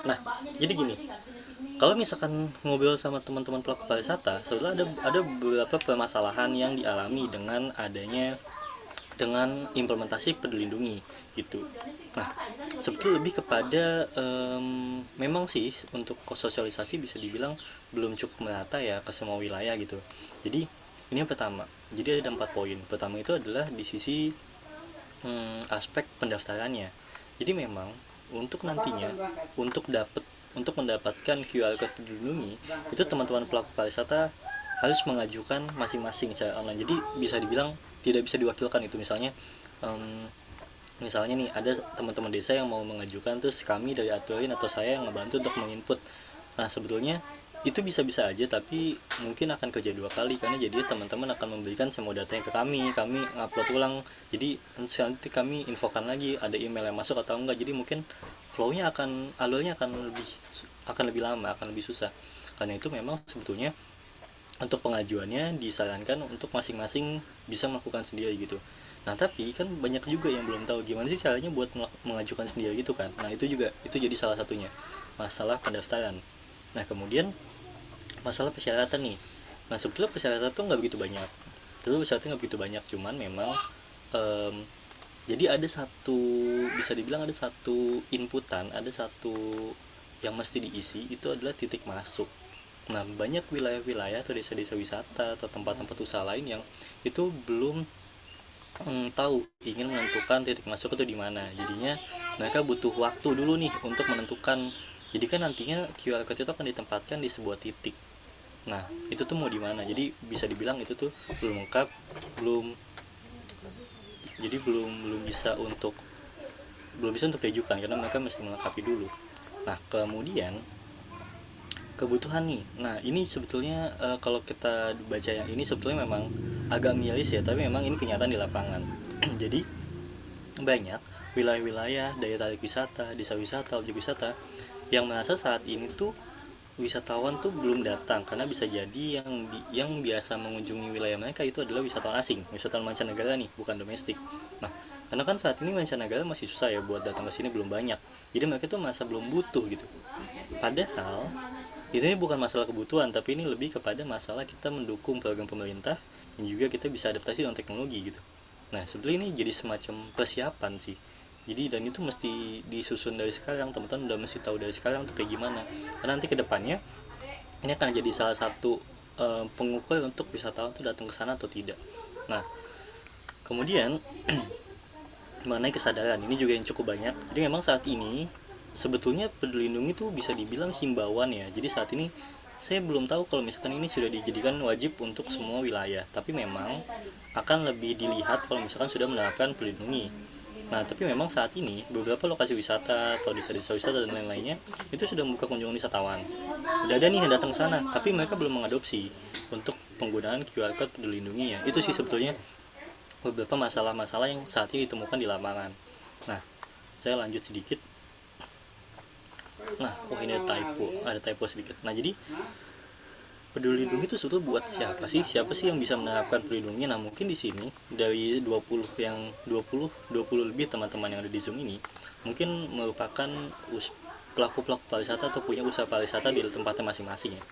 S4: Nah, jadi gini, kalau misalkan ngobrol sama teman-teman pelaku pariwisata, sebetulnya ada beberapa permasalahan yang dialami dengan implementasi Peduli Lindungi gitu. Nah, sebetulnya lebih kepada memang sih untuk sosialisasi bisa dibilang belum cukup merata ya ke semua wilayah gitu. Jadi ini yang pertama, jadi ada 4 poin. Pertama itu adalah di sisi aspek pendaftarannya. Jadi memang untuk nantinya untuk mendapatkan QR code Peduli Lindungi itu teman-teman pelaku pariwisata harus mengajukan masing-masing secara online. Jadi bisa dibilang tidak bisa diwakilkan itu. Misalnya nih ada teman-teman desa yang mau mengajukan, terus kami dari Aturin atau saya yang ngebantu untuk menginput. Nah sebetulnya itu bisa-bisa aja, tapi mungkin akan kerja 2 kali karena jadi teman-teman akan memberikan semua datanya ke kami ngupload ulang, jadi nanti kami infokan lagi ada email yang masuk atau enggak. Jadi mungkin alurnya akan lebih lama, akan lebih susah. Karena itu memang sebetulnya untuk pengajuannya disarankan untuk masing-masing bisa melakukan sendiri gitu. Nah tapi kan banyak juga yang belum tahu gimana sih caranya buat mengajukan sendiri gitu kan. Nah itu jadi salah satunya masalah pendaftaran. Nah kemudian masalah persyaratan nih. Nah sebetulnya persyaratan tuh nggak begitu banyak. Cuman memang jadi bisa dibilang ada satu inputan, ada satu yang mesti diisi, itu adalah titik masuk. Nah banyak wilayah-wilayah atau desa-desa wisata atau tempat-tempat usaha lain yang itu belum tahu ingin menentukan titik masuk itu di mana. Jadinya mereka butuh waktu dulu nih untuk menentukan. Jadi kan nantinya QR code itu akan ditempatkan di sebuah titik. Nah itu tuh mau di mana? Jadi bisa dibilang itu tuh belum lengkap, belum jadi belum bisa untuk diajukan karena mereka mesti melengkapi dulu. Nah kemudian kebutuhan nih. Nah ini sebetulnya kalau kita baca yang ini sebetulnya memang agak miris ya, tapi memang ini kenyataan di lapangan. Jadi banyak wilayah-wilayah daya tarik wisata, desa wisata, objek wisata yang merasa saat ini tuh wisatawan tuh belum datang karena bisa jadi yang biasa mengunjungi wilayah mereka itu adalah wisatawan asing, wisatawan mancanegara nih, bukan domestik. Nah karena kan saat ini mancanegara masih susah ya buat datang ke sini, belum banyak, jadi mereka tuh merasa belum butuh gitu. Padahal ini bukan masalah kebutuhan, tapi ini lebih kepada masalah kita mendukung program pemerintah dan juga kita bisa adaptasi dengan teknologi gitu. Nah sebetulnya ini jadi semacam persiapan sih. Jadi dan itu mesti disusun dari sekarang, teman-teman udah mesti tahu dari sekarang tuh kayak gimana. Karena nanti kedepannya ini akan jadi salah satu pengukur untuk wisatawan tuh datang ke sana atau tidak. Nah kemudian mengenai kesadaran ini juga yang cukup banyak. Jadi memang saat ini sebetulnya Peduli Lindungi itu bisa dibilang himbauan ya. Jadi saat ini saya belum tahu kalau misalkan ini sudah dijadikan wajib untuk semua wilayah, tapi memang akan lebih dilihat kalau misalkan sudah menerapkan Peduli Lindungi. Nah tapi memang saat ini beberapa lokasi wisata atau desa-desa wisata dan lain-lainnya itu sudah membuka kunjungan wisatawan. Udah ada nih yang datang ke sana, tapi mereka belum mengadopsi untuk penggunaan QR code Peduli Lindunginya. Itu sih sebetulnya beberapa masalah-masalah yang saat ini ditemukan di lapangan. Nah saya lanjut sedikit. Nah, ini ada typo sedikit. Nah, jadi Peduli Lindungi itu sebetulnya buat siapa sih? Siapa sih yang bisa menerapkan Peduli Lindungi? Nah, mungkin di sini dari 20 lebih teman-teman yang ada di Zoom ini mungkin merupakan pelaku-pelaku pariwisata atau punya usaha pariwisata di tempatnya masing-masing ya.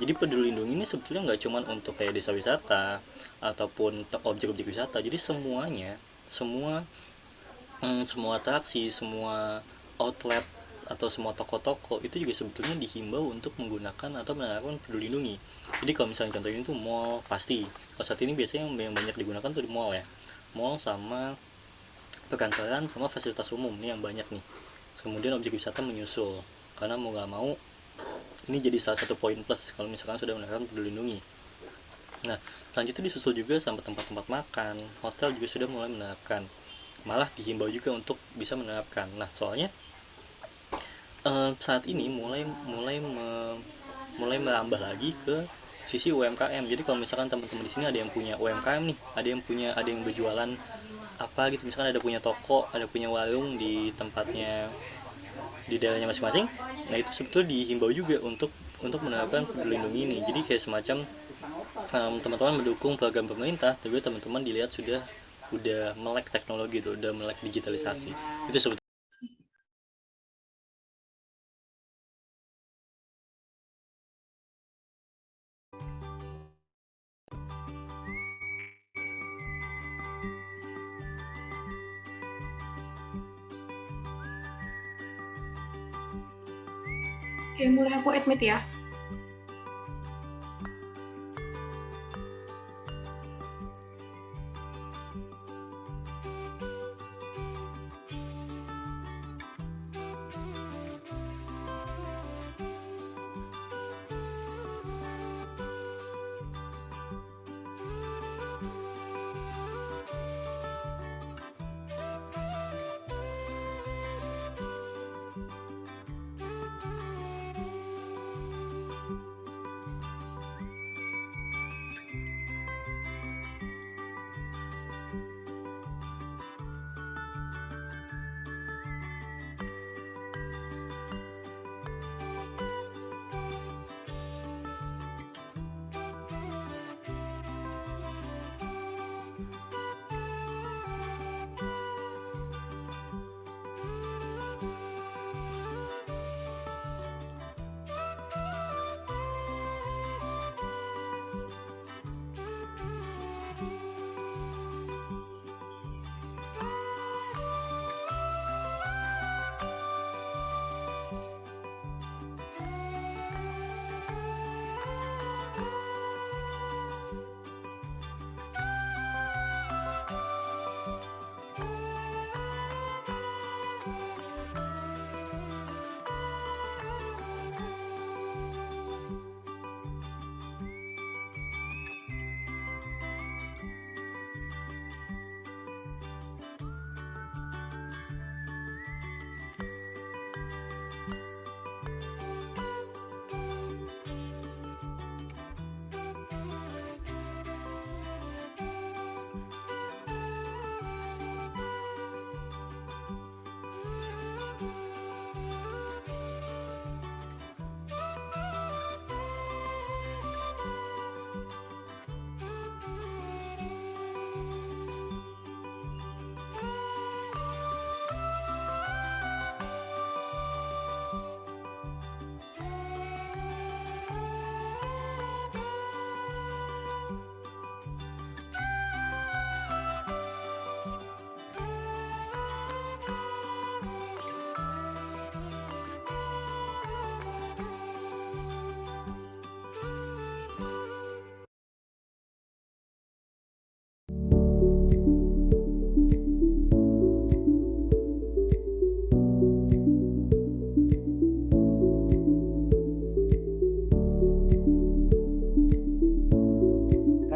S4: Jadi Peduli Lindungi ini sebetulnya nggak cuma untuk kayak desa wisata ataupun objek-objek wisata. Jadi semua atraksi, semua outlet atau semua toko-toko itu juga sebetulnya dihimbau untuk menggunakan atau menerapkan Peduli Lindungi. Jadi kalau misalnya contohnya itu mall, pasti kalau saat ini biasanya yang banyak digunakan tuh di mall ya, mall sama perkantoran sama fasilitas umum nih yang banyak nih. Kemudian objek wisata menyusul, karena mau nggak mau ini jadi salah satu poin plus kalau misalkan sudah menerapkan Peduli Lindungi. Nah selanjutnya disusul juga sama tempat-tempat makan, hotel juga sudah mulai menerapkan, malah dihimbau juga untuk bisa menerapkan. Nah soalnya saat ini mulai merambah lagi ke sisi UMKM. Jadi kalau misalkan teman-teman di sini ada yang punya UMKM nih, ada yang berjualan apa gitu, misalkan ada punya toko, ada punya warung di tempatnya di daerahnya masing-masing. Nah itu sebetulnya dihimbau juga untuk menerapkan Peduli Lindungi ini. Jadi kayak semacam teman-teman mendukung program pemerintah, tapi teman-teman dilihat udah melek teknologi tuh, udah melek digitalisasi. Itu sebetulnya.
S2: Oke, mulai aku admit ya.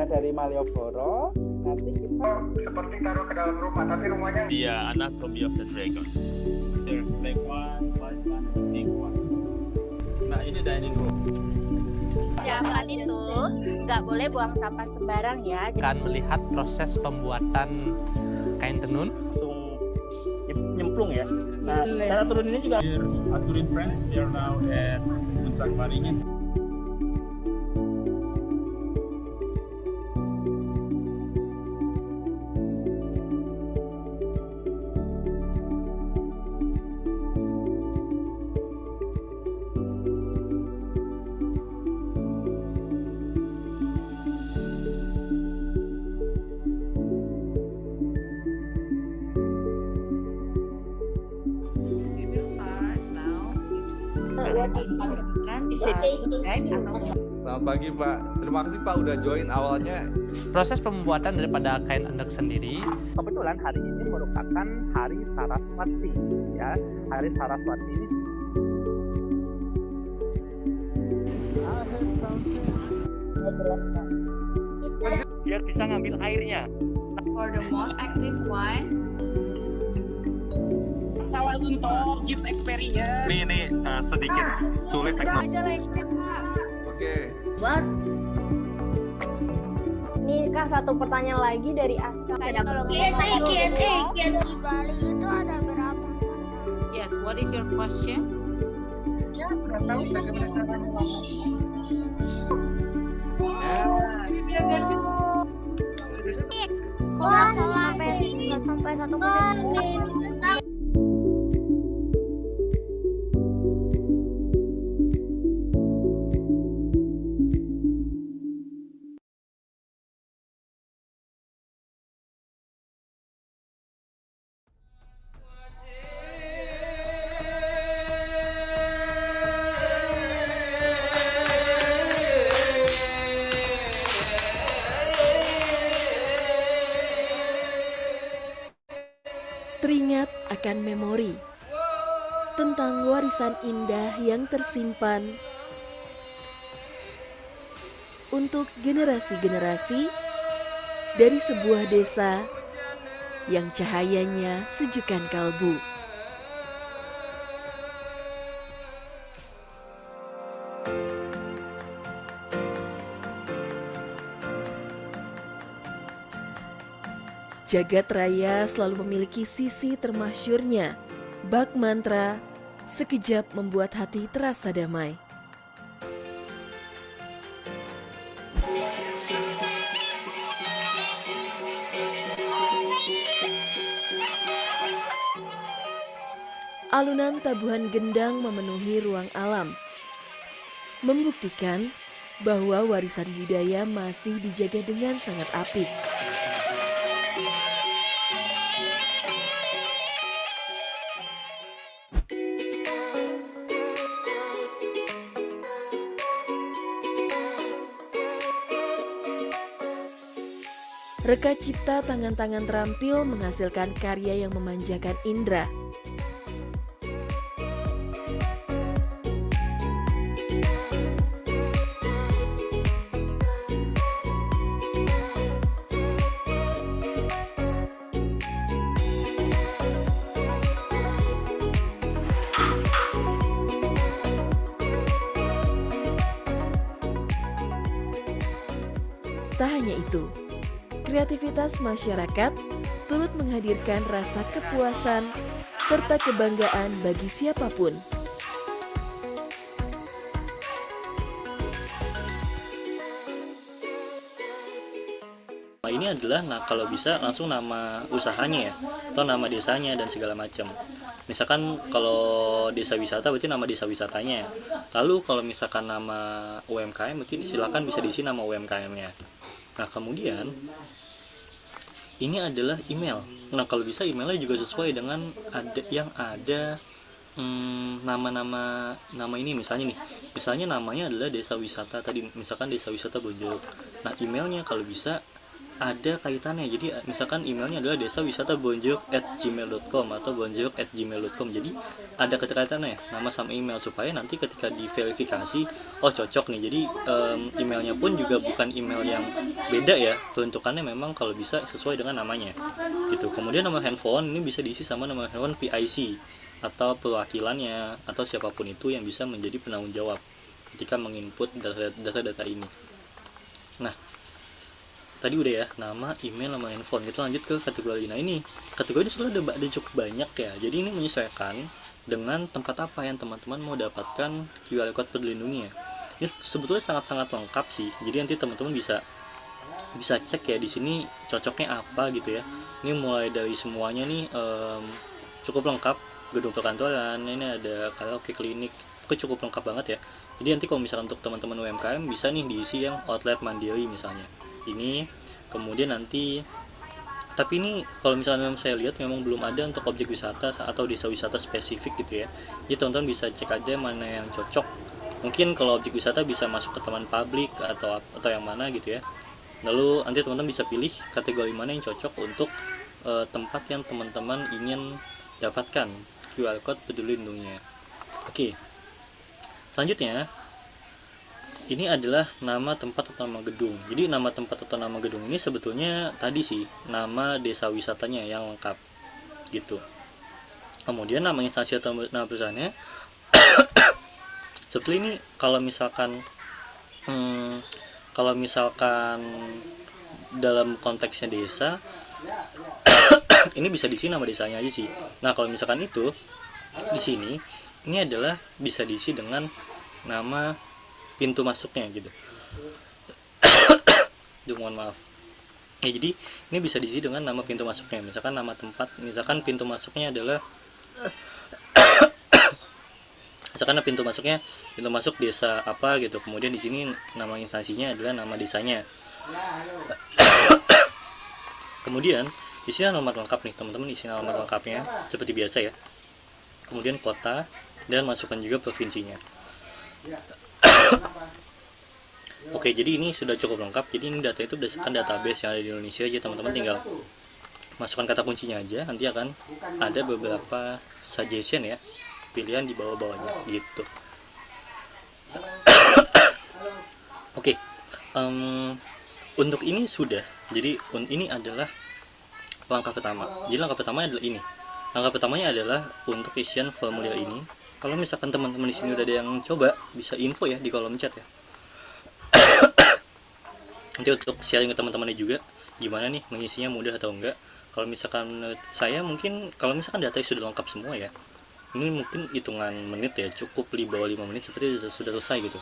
S5: Dari Malioboro nanti kita seperti taruh ke dalam rumah, tapi rumahnya
S6: dia Anatomy of the Dragon. There's black one, white one, and pink one. Nah, ini dining room.
S7: Jangan itu nggak boleh buang sampah sembarang ya.
S8: Akan melihat proses pembuatan kain tenun.
S5: langsung nyemplung ya. Nah, cara turun ini juga.
S6: Aturin Friends, we are now at Puncak Maringin.
S9: Selamat pagi Pak, terima kasih Pak udah join awalnya.
S8: Proses pembuatan daripada kain endek sendiri.
S5: Kebetulan hari ini merupakan Hari Saraswati ya. Hari Saraswati ini biar bisa ngambil airnya.
S10: For the most active one,
S5: Sawah Lunto gives experience.
S6: Ini sedikit sulit teknologi.
S9: Oke.
S7: Nih Kak, satu pertanyaan lagi dari Aska. Kalau
S10: di Bali itu ada berapa? Yes, what is your question?
S7: Nggak sampai 1 menit.
S1: menciptakan memori tentang warisan indah yang tersimpan untuk generasi-generasi dari sebuah desa yang cahayanya sejukkan kalbu. Jagat raya selalu memiliki sisi termasyurnya. Bak mantra sekejap membuat hati terasa damai. Alunan tabuhan gendang memenuhi ruang alam, membuktikan bahwa warisan budaya masih dijaga dengan sangat apik. Reka cipta tangan-tangan terampil menghasilkan karya yang memanjakan indera. Tak hanya itu, kreativitas masyarakat turut menghadirkan rasa kepuasan serta kebanggaan bagi siapapun.
S4: Ini adalah kalau bisa langsung nama usahanya ya, atau nama desanya dan segala macam. Misalkan kalau desa wisata berarti nama desa wisatanya ya. Lalu kalau misalkan nama UMKM berarti silakan bisa diisi nama UMKM-nya. Nah kemudian ini adalah email. Nah kalau bisa emailnya juga sesuai dengan ada nama ini misalnya namanya adalah desa wisata tadi, misalkan desa wisata Bonjoluk. Nah emailnya kalau bisa ada kaitannya, jadi misalkan emailnya adalah desawisatabonjoluk@gmail.com atau bonjoluk@gmail.com. Jadi ada keterkaitannya nama sama email supaya nanti ketika diverifikasi oh cocok nih. Jadi emailnya pun juga bukan email yang beda ya, peruntukannya memang kalau bisa sesuai dengan namanya gitu. Kemudian nama handphone ini bisa diisi sama nama handphone PIC atau perwakilannya atau siapapun itu yang bisa menjadi penanggung jawab ketika menginput data-data ini. Nah tadi udah ya, nama, email, nama handphone. Kita lanjut ke kategori. Nah ini kategori sudah ada cukup banyak ya. Jadi ini menyesuaikan dengan tempat apa yang teman-teman mau dapatkan QR code Peduli Lindungi ya. Ini sebetulnya sangat-sangat lengkap sih. Jadi nanti teman-teman bisa cek ya di sini cocoknya apa gitu ya. Ini mulai dari semuanya nih cukup lengkap. Gedung perkantoran, ini ada karaoke, klinik, itu cukup lengkap banget ya. Jadi nanti kalau misalkan untuk teman-teman UMKM bisa nih diisi yang outlet mandiri misalnya. Ini kemudian nanti, tapi ini kalau misalnya memang saya lihat memang belum ada untuk objek wisata atau desa wisata spesifik gitu ya. Jadi teman-teman bisa cek aja mana yang cocok. Mungkin kalau objek wisata bisa masuk ke teman publik atau yang mana gitu ya. Lalu nanti teman-teman bisa pilih kategori mana yang cocok untuk tempat yang teman-teman ingin dapatkan QR code Peduli Lindunginya. Oke. Selanjutnya ini adalah nama tempat atau nama gedung. Jadi nama tempat atau nama gedung ini sebetulnya tadi sih nama desa wisatanya yang lengkap gitu. Kemudian nama instansi atau nama perusahaannya seperti ini. Kalau misalkan dalam konteksnya desa ini bisa diisi nama desanya aja sih. Nah kalau misalkan itu di sini ini adalah bisa diisi dengan nama pintu masuknya gitu. Mohon maaf ya, jadi ini bisa diisi dengan nama pintu masuknya. Misalkan nama tempat, misalkan pintu masuknya adalah misalkan pintu masuk desa apa gitu. Kemudian di sini nama instansinya adalah nama desanya. Kemudian di sini alamat lengkap nih teman-teman, isi alamat lengkapnya seperti biasa ya. Kemudian kota dan masukkan juga provinsinya. Oke, jadi ini sudah cukup lengkap. Jadi ini data itu berdasarkan database yang ada di Indonesia aja, teman-teman tinggal masukkan kata kuncinya aja, nanti akan ada beberapa suggestion ya, pilihan di bawah-bawahnya gitu. Oke, untuk ini sudah, jadi ini adalah langkah pertama. Jadi langkah pertamanya adalah ini. Langkah pertamanya adalah untuk isian formulir ini. Kalau misalkan teman-teman di sini udah ada yang coba, bisa info ya di kolom chat ya. Nanti untuk sharing ke teman-temannya juga, gimana nih mengisinya, mudah atau enggak. Kalau misalkan menurut saya mungkin kalau misalkan datanya sudah lengkap semua ya, ini mungkin hitungan menit ya, cukup di bawah 5 menit seperti sudah selesai gitu.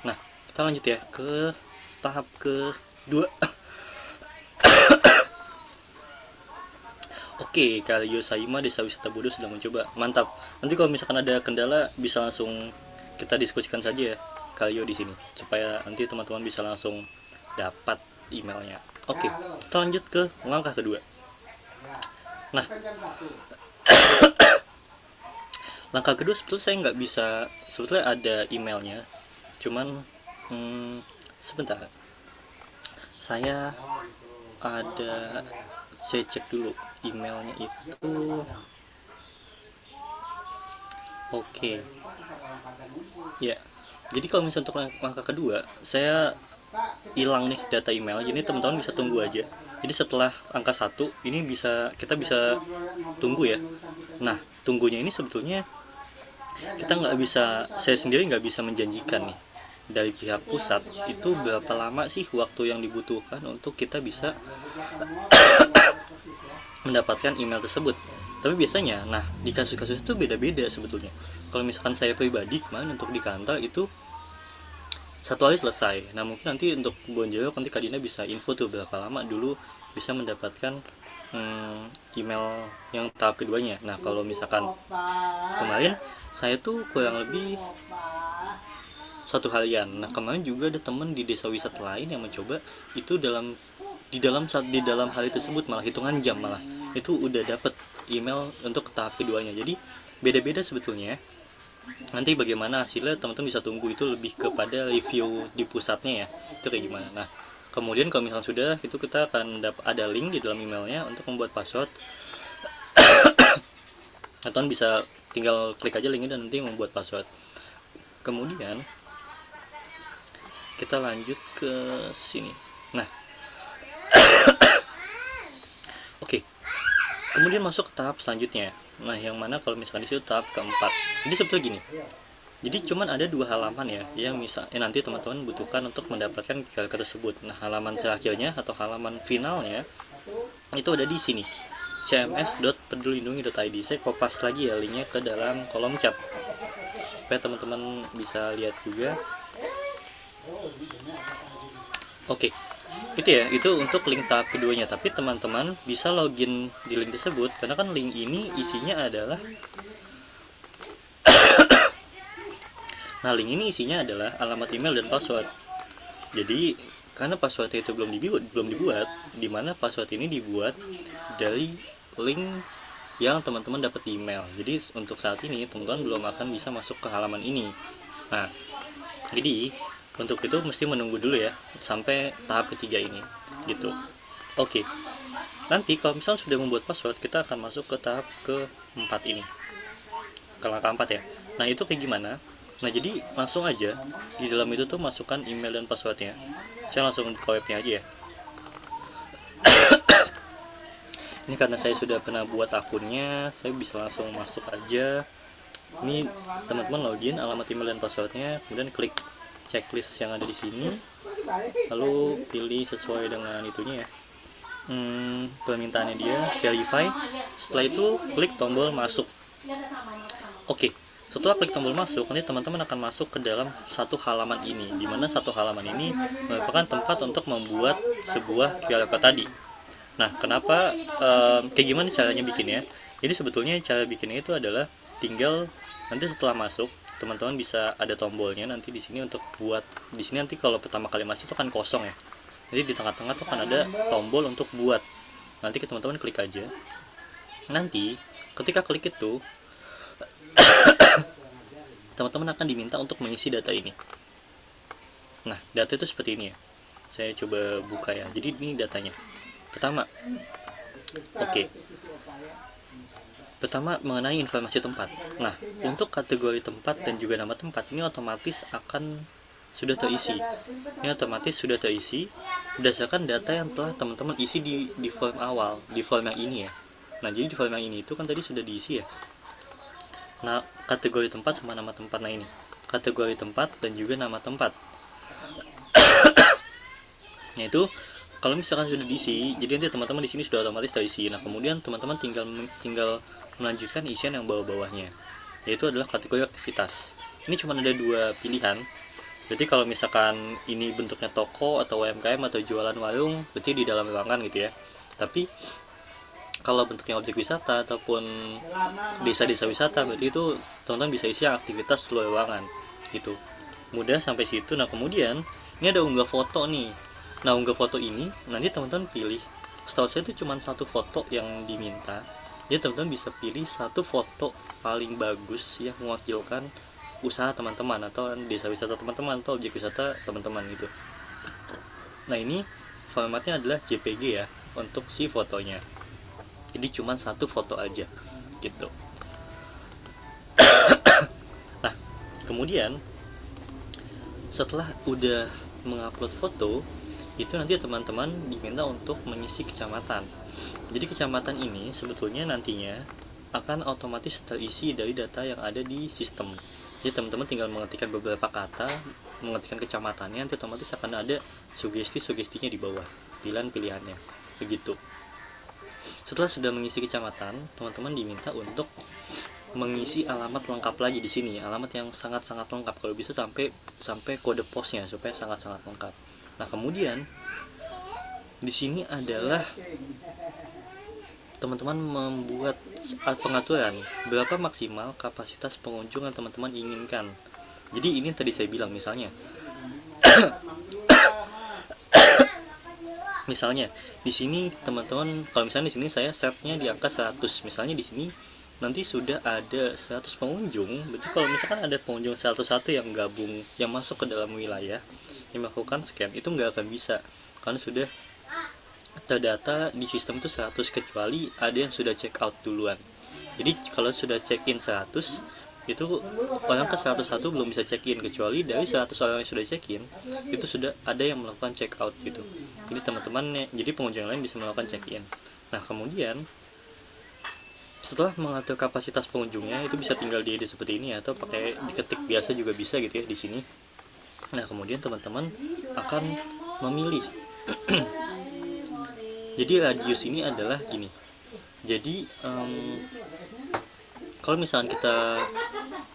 S4: Nah, kita lanjut ya ke tahap kedua. Oke, Kalio Saima Desa Wisata Bodo sudah mencoba. Mantap. Nanti kalau misalkan ada kendala bisa langsung kita diskusikan saja ya Kalio di sini, supaya nanti teman-teman bisa langsung dapat emailnya. Oke, kita lanjut ke langkah kedua. Nah, langkah kedua sebetulnya saya nggak bisa, sebetulnya ada emailnya, cuman sebentar, saya cek dulu emailnya itu. Oke. Ya, jadi kalau misalnya untuk langkah kedua saya hilang nih data email, jadi teman-teman bisa tunggu aja. Jadi setelah angka 1 ini kita bisa tunggu ya. Nah, tunggunya ini sebetulnya kita nggak bisa, saya sendiri nggak bisa menjanjikan nih dari pihak pusat itu berapa lama sih waktu yang dibutuhkan untuk kita bisa mendapatkan email tersebut. Tapi biasanya, nah di kasus-kasus itu beda-beda sebetulnya. Kalau misalkan saya pribadi kemarin untuk di kantor itu 1 hari selesai. Nah mungkin nanti untuk Bonjol nanti Kak Dina bisa info tuh berapa lama dulu bisa mendapatkan email yang tahap keduanya. Nah kalau misalkan kemarin saya tuh kurang lebih 1 harian. Nah kemarin juga ada temen di desa wisata lain yang mencoba itu di dalam hari tersebut, malah hitungan jam malah itu udah dapet email untuk tahap keduanya. Jadi beda-beda sebetulnya. Nanti bagaimana hasilnya teman-teman bisa tunggu, itu lebih kepada review di pusatnya ya, itu kayak gimana. Nah kemudian kalau misalnya sudah, itu kita akan ada link di dalam emailnya untuk membuat password. Teman bisa tinggal klik aja linknya dan nanti membuat password. Kemudian kita lanjut ke sini. Nah oke, kemudian masuk ke tahap selanjutnya. Nah yang mana kalau misalkan di situ tahap keempat. Jadi sebetulnya gini, jadi cuman ada 2 halaman ya yang nanti teman-teman butuhkan untuk mendapatkan QRK tersebut. Nah halaman terakhirnya atau halaman finalnya itu ada di sini, cms.pedulilindungi.id. Saya kopas lagi ya linknya ke dalam kolom chat supaya teman-teman bisa lihat juga. Oke, itu ya, itu untuk link tahap keduanya. Tapi teman-teman bisa login di link tersebut, karena kan link ini isinya adalah nah link ini isinya adalah alamat email dan password. Jadi karena passwordnya itu belum dibuat, dimana password ini dibuat dari link yang teman-teman dapat di email. Jadi untuk saat ini teman-teman belum akan bisa masuk ke halaman ini. Nah jadi untuk itu mesti menunggu dulu ya sampai tahap ketiga ini gitu. Oke, nanti kalau misalnya sudah membuat password, kita akan masuk ke tahap keempat ini, ke langkah 4 ya. Nah itu kayak gimana? Nah jadi langsung aja di dalam itu tuh masukkan email dan passwordnya. Saya langsung ke webnya aja ya. Ini karena saya sudah pernah buat akunnya, saya bisa langsung masuk aja. Ini teman-teman login, alamat email dan passwordnya, kemudian klik checklist yang ada di sini, lalu pilih sesuai dengan itunya ya, permintaannya dia, verify. Setelah itu klik tombol masuk. Oke, setelah klik tombol masuk, nanti teman-teman akan masuk ke dalam satu halaman ini, dimana satu halaman ini merupakan tempat untuk membuat sebuah QR code tadi. Nah kenapa kayak gimana caranya bikinnya? Jadi sebetulnya cara bikinnya itu adalah tinggal nanti setelah masuk, teman-teman bisa ada tombolnya nanti di sini untuk buat. Di sini nanti kalau pertama kali masuk itu kan kosong ya, jadi di tengah-tengah tuh kan ada tombol untuk buat. Nanti teman-teman klik aja. Nanti ketika klik itu teman-teman akan diminta untuk mengisi data ini. Nah data itu seperti ini ya, saya coba buka ya. Jadi ini datanya, Pertama, pertama mengenai informasi tempat. Nah, untuk kategori tempat dan juga nama tempat ini otomatis akan sudah terisi. Ini otomatis sudah terisi berdasarkan data yang telah teman-teman isi di form awal, di form yang ini ya. Nah, jadi di form yang ini itu kan tadi sudah diisi ya. Nah, kategori tempat sama nama tempat. Nah, ini kategori tempat dan juga nama tempat. Nah, itu kalau misalkan sudah diisi, jadi nanti teman-teman di sini sudah otomatis terisi. Nah, kemudian teman-teman tinggal melanjutkan isian yang bawah-bawahnya, yaitu adalah kategori aktivitas. Ini cuma ada 2 pilihan. Berarti kalau misalkan ini bentuknya toko atau UMKM atau jualan warung, berarti di dalam ruangan gitu ya. Tapi kalau bentuknya objek wisata ataupun desa-desa wisata, berarti itu teman-teman bisa isi aktivitas luar ruangan gitu. Mudah sampai situ. Nah, kemudian ini ada unggah foto nih. Nah, unggah foto ini nanti teman-teman pilih. Setahu saya itu cuma 1 foto yang diminta. Jadi teman-teman bisa pilih 1 foto paling bagus yang mewakilkan usaha teman-teman atau desa wisata teman-teman atau objek wisata teman-teman gitu. Nah, ini formatnya adalah JPG ya untuk si fotonya. Jadi cuma 1 foto aja gitu. Nah, kemudian setelah udah mengupload foto, itu nanti teman-teman diminta untuk mengisi kecamatan. Jadi kecamatan ini sebetulnya nantinya akan otomatis terisi dari data yang ada di sistem. Jadi teman-teman tinggal mengetikkan beberapa kata, mengetikkan kecamatannya, nanti otomatis akan ada sugesti-sugestinya di bawah, pilihan-pilihannya, begitu. Setelah sudah mengisi kecamatan, teman-teman diminta untuk mengisi alamat lengkap lagi di sini, alamat yang sangat-sangat lengkap, kalau bisa sampai kode posnya supaya sangat-sangat lengkap. Nah, kemudian di sini adalah teman-teman membuat pengaturan berapa maksimal kapasitas pengunjung yang teman-teman inginkan. Jadi ini tadi saya bilang misalnya misalnya di sini teman-teman, kalau misalnya di sini saya setnya di angka 100, misalnya di sini nanti sudah ada 100 pengunjung, berarti kalau misalkan ada pengunjung 101 yang gabung, yang masuk ke dalam wilayah yang melakukan scan, itu nggak akan bisa karena sudah terdata di sistem itu 100, kecuali ada yang sudah check out duluan. Jadi kalau sudah check in 100, itu orang ke 101 belum bisa check in, kecuali dari 100 orang yang sudah check in itu sudah ada yang melakukan check out gitu. Jadi teman-teman, jadi pengunjung lain bisa melakukan check in. Nah, kemudian setelah mengatur kapasitas pengunjungnya, itu bisa tinggal diedit seperti ini atau pakai diketik biasa juga bisa gitu ya di sini. Nah, kemudian teman-teman akan memilih jadi radius ini adalah gini. Jadi kalau misalnya kita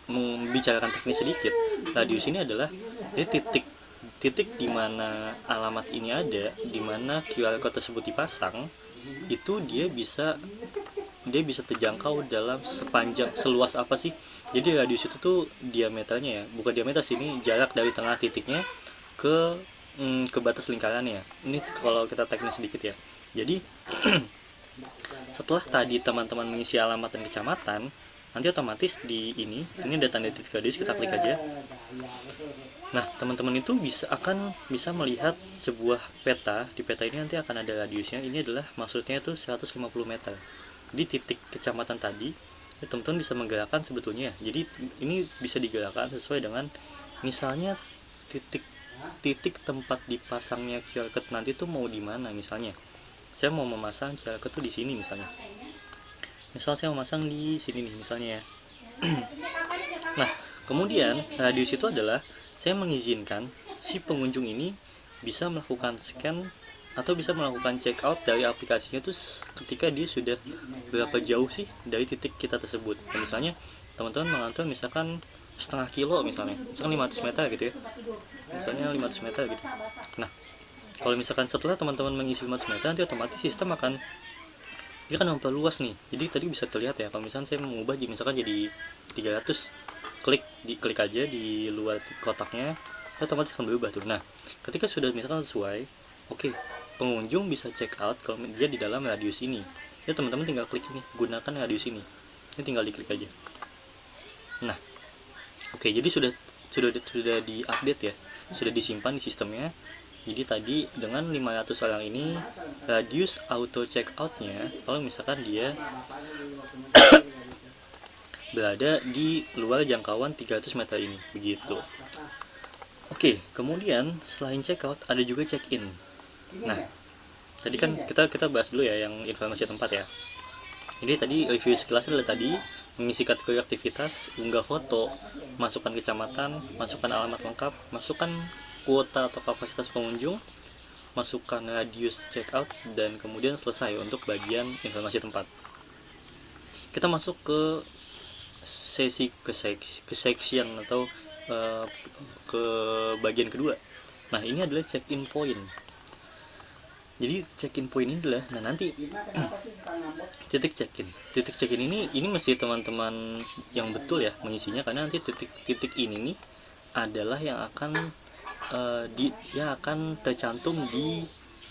S4: membicarakan teknis sedikit, radius ini adalah dia titik di mana alamat ini ada, di mana QR code tersebut dipasang, itu dia bisa terjangkau dalam seluas apa sih. Jadi radius itu tuh diameternya ya, bukan diameter sih, ini jarak dari tengah titiknya ke batas lingkarannya. Ini kalau kita teknis sedikit ya. Jadi setelah tadi teman-teman mengisi alamat dan kecamatan, nanti otomatis di ini ada tanda titik radius, kita klik aja. Nah, teman-teman itu akan bisa melihat sebuah peta. Di peta ini nanti akan ada radiusnya. Ini adalah maksudnya itu 150 meter. Di titik kecamatan tadi, teman-teman bisa menggerakkan sebetulnya. Jadi ini bisa digerakkan sesuai dengan misalnya titik tempat dipasangnya QR code nanti tuh mau di mana. Misalnya saya mau memasang QR code tuh di sini misalnya. Misal saya mau memasang di sini nih misalnya ya. Nah, kemudian radius itu adalah saya mengizinkan si pengunjung ini bisa melakukan scan atau bisa melakukan check out dari aplikasinya tuh ketika dia sudah berapa jauh sih dari titik kita tersebut. Nah, misalnya teman-teman mengatur misalkan setengah kilo misalnya 500 meter gitu ya, misalnya 500 meter gitu. Nah, kalau misalkan setelah teman-teman mengisi 500 meter, nanti otomatis sistem akan memperluas nih. Jadi tadi bisa terlihat ya, kalau misalkan saya mengubah misalkan jadi 300, klik aja di luar kotaknya, otomatis akan berubah tuh. Nah, ketika sudah misalkan sesuai, oke, pengunjung bisa check out kalau dia di dalam radius ini. Ya teman-teman tinggal klik ini, gunakan radius ini. Ini tinggal diklik aja. Nah, oke, jadi sudah diupdate ya, sudah disimpan di sistemnya. Jadi tadi dengan 500 orang ini, radius auto checkout-nya kalau misalkan dia berada di luar jangkauan 300 meter ini, begitu. Oke, kemudian selain checkout ada juga check-in. Nah, tadi kan kita bahas dulu ya yang informasi tempat ya. Jadi tadi review sekilas adalah tadi mengisi kategori aktivitas, unggah foto, masukkan kecamatan, masukkan alamat lengkap, masukkan kuota atau kapasitas pengunjung, masukkan radius checkout, dan kemudian selesai untuk bagian informasi tempat. Kita masuk ke sesi ke section atau ke bagian kedua. Nah, ini adalah check-in point. Jadi check-in point ini adalah nanti titik check-in ini mesti teman-teman yang betul ya mengisinya, karena nanti titik ini nih adalah yang akan tercantum di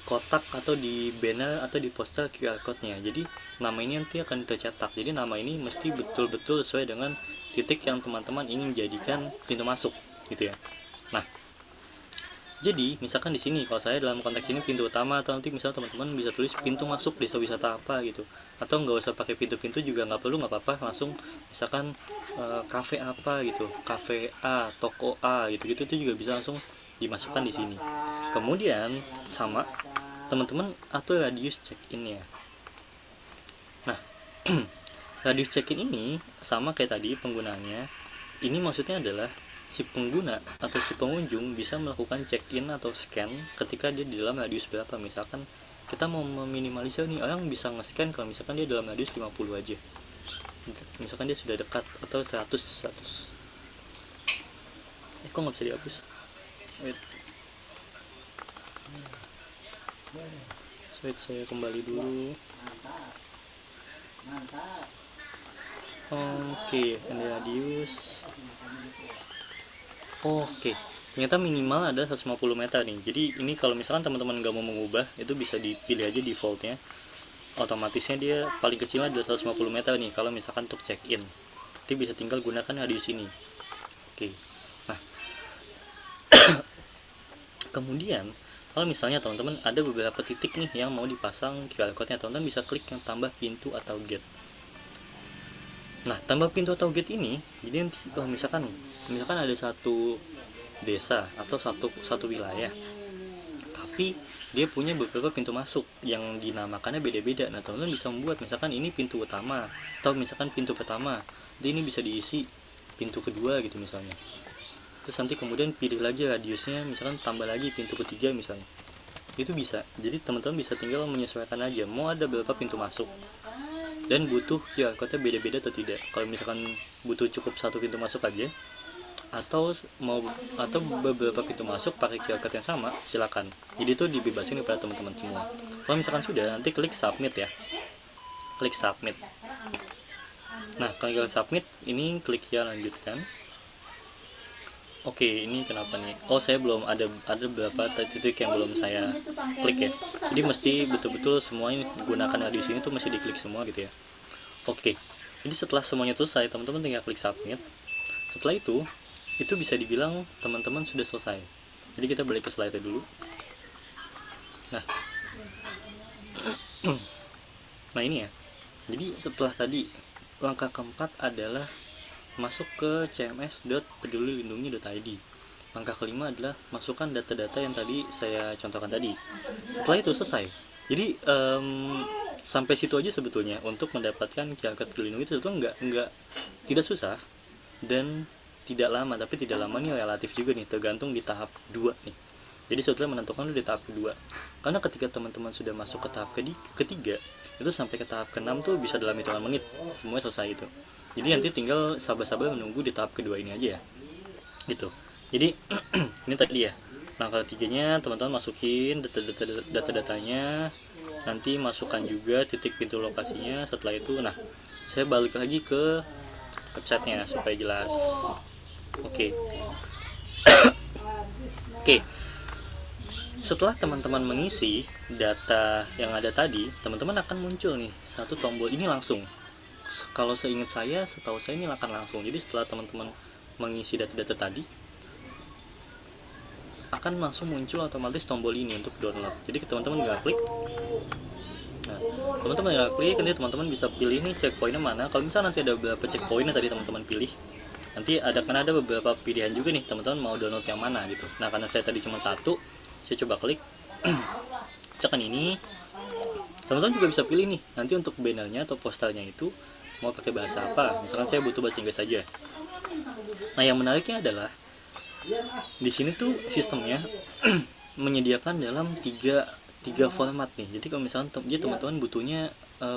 S4: kotak atau di banner atau di poster QR code-nya. Jadi nama ini nanti akan tercetak. Jadi nama ini mesti betul-betul sesuai dengan titik yang teman-teman ingin jadikan pintu masuk gitu ya. Nah, jadi misalkan di sini kalau saya dalam konteks ini pintu utama, atau nanti misalnya teman-teman bisa tulis pintu masuk desa wisata apa gitu, atau nggak usah pakai pintu-pintu juga nggak perlu, nggak apa-apa, langsung misalkan kafe apa gitu, kafe A, toko A gitu itu juga bisa langsung dimasukkan di sini. Kemudian sama teman-teman atur radius check-in-nya. Nah, radius check-in ini sama kayak tadi penggunaannya. Ini maksudnya adalah si pengguna atau si pengunjung bisa melakukan check-in atau scan ketika dia di dalam radius berapa. Misalkan kita mau meminimalisir nih, orang bisa nge-scan kalau misalkan dia dalam radius 50 aja, misalkan dia sudah dekat, atau 100. Kok nggak bisa dihapus? Wait, saya kembali dulu. Oke, radius. Oke, ternyata minimal ada 150 meter nih. Jadi ini kalau misalkan teman-teman nggak mau mengubah, itu bisa dipilih aja defaultnya. Otomatisnya dia paling kecilnya ada 150 meter nih kalau misalkan untuk check-in. Nanti bisa tinggal gunakan radius ini. Oke. Nah, kemudian kalau misalnya teman-teman ada beberapa titik nih yang mau dipasang QR code-nya, teman-teman bisa klik yang tambah pintu atau gate. Nah, tambah pintu atau gate ini, jadi nanti kalau misalkan ada satu desa atau satu wilayah, tapi dia punya beberapa pintu masuk yang dinamakannya beda-beda. Nah, teman-teman bisa membuat misalkan ini pintu utama, atau misalkan pintu pertama, jadi ini bisa diisi pintu kedua gitu misalnya. Terus nanti kemudian pilih lagi radiusnya, misalkan tambah lagi pintu ketiga misalnya. Itu bisa. Jadi teman-teman bisa tinggal menyesuaikan aja mau ada berapa pintu masuk dan butuh QR code-nya beda-beda atau tidak. Kalau misalkan butuh cukup satu pintu masuk aja, atau beberapa pintu masuk pakai QR code yang sama, silakan. Jadi itu dibebasin kepada teman-teman semua. Kalau misalkan sudah, nanti klik submit ya. Klik submit. Nah, kalau klik submit, ini klik ya lanjutkan. Oke, ini kenapa nih? Oh, saya belum ada beberapa titik yang belum saya klik ya. Jadi mesti betul-betul semuanya digunakan radius ini tuh mesti diklik semua gitu ya. Oke. Jadi setelah semuanya selesai, teman-teman tinggal klik submit. Setelah itu bisa dibilang teman-teman sudah selesai. Jadi kita balik ke slide dulu. Nah. Nah, ini ya. Jadi setelah tadi langkah keempat adalah masuk ke cms.pedulilindungi.id. Langkah kelima adalah masukkan data-data yang tadi saya contohkan tadi. Setelah itu selesai. Jadi sampai situ aja sebetulnya untuk mendapatkan QR code Peduli Lindungi itu sebetulnya tidak susah dan tidak lama. Tapi tidak lama nih relatif juga nih, tergantung di tahap 2 nih. Jadi sebetulnya menentukan di tahap kedua. Karena ketika teman-teman sudah masuk ke tahap ketiga, itu sampai ke tahap ke-6 tuh bisa dalam hitungan menit semuanya selesai itu. Jadi nanti tinggal sabar-sabar menunggu di tahap kedua ini aja ya, gitu. Jadi ini tadi ya, langkah ketiganya teman-teman masukin data-datanya, nanti masukkan juga titik pintu lokasinya. Setelah itu, nah saya balik lagi ke websitenya supaya jelas. Oke. Oke. Setelah teman-teman mengisi data yang ada tadi, teman-teman akan muncul nih satu tombol ini langsung. Kalau seingat saya, setahu saya ini akan langsung. Jadi setelah teman-teman mengisi data-data tadi, akan langsung muncul otomatis tombol ini untuk download. Jadi teman-teman nggak klik. Nah, teman-teman nggak klik, nanti teman-teman bisa pilih nih checkpointnya mana. Kalau misalnya nanti ada beberapa checkpointnya tadi teman-teman pilih, nanti karena ada beberapa pilihan juga nih teman-teman mau download yang mana gitu. Nah, karena saya tadi cuma satu, saya coba klik. Tekan ini, teman-teman juga bisa pilih nih nanti untuk bannernya atau posternya itu mau pakai bahasa apa. Misalkan saya butuh bahasa Inggris saja. Nah, yang menariknya adalah di sini tuh sistemnya menyediakan dalam tiga format nih. Jadi kalau misalnya teman-teman butuhnya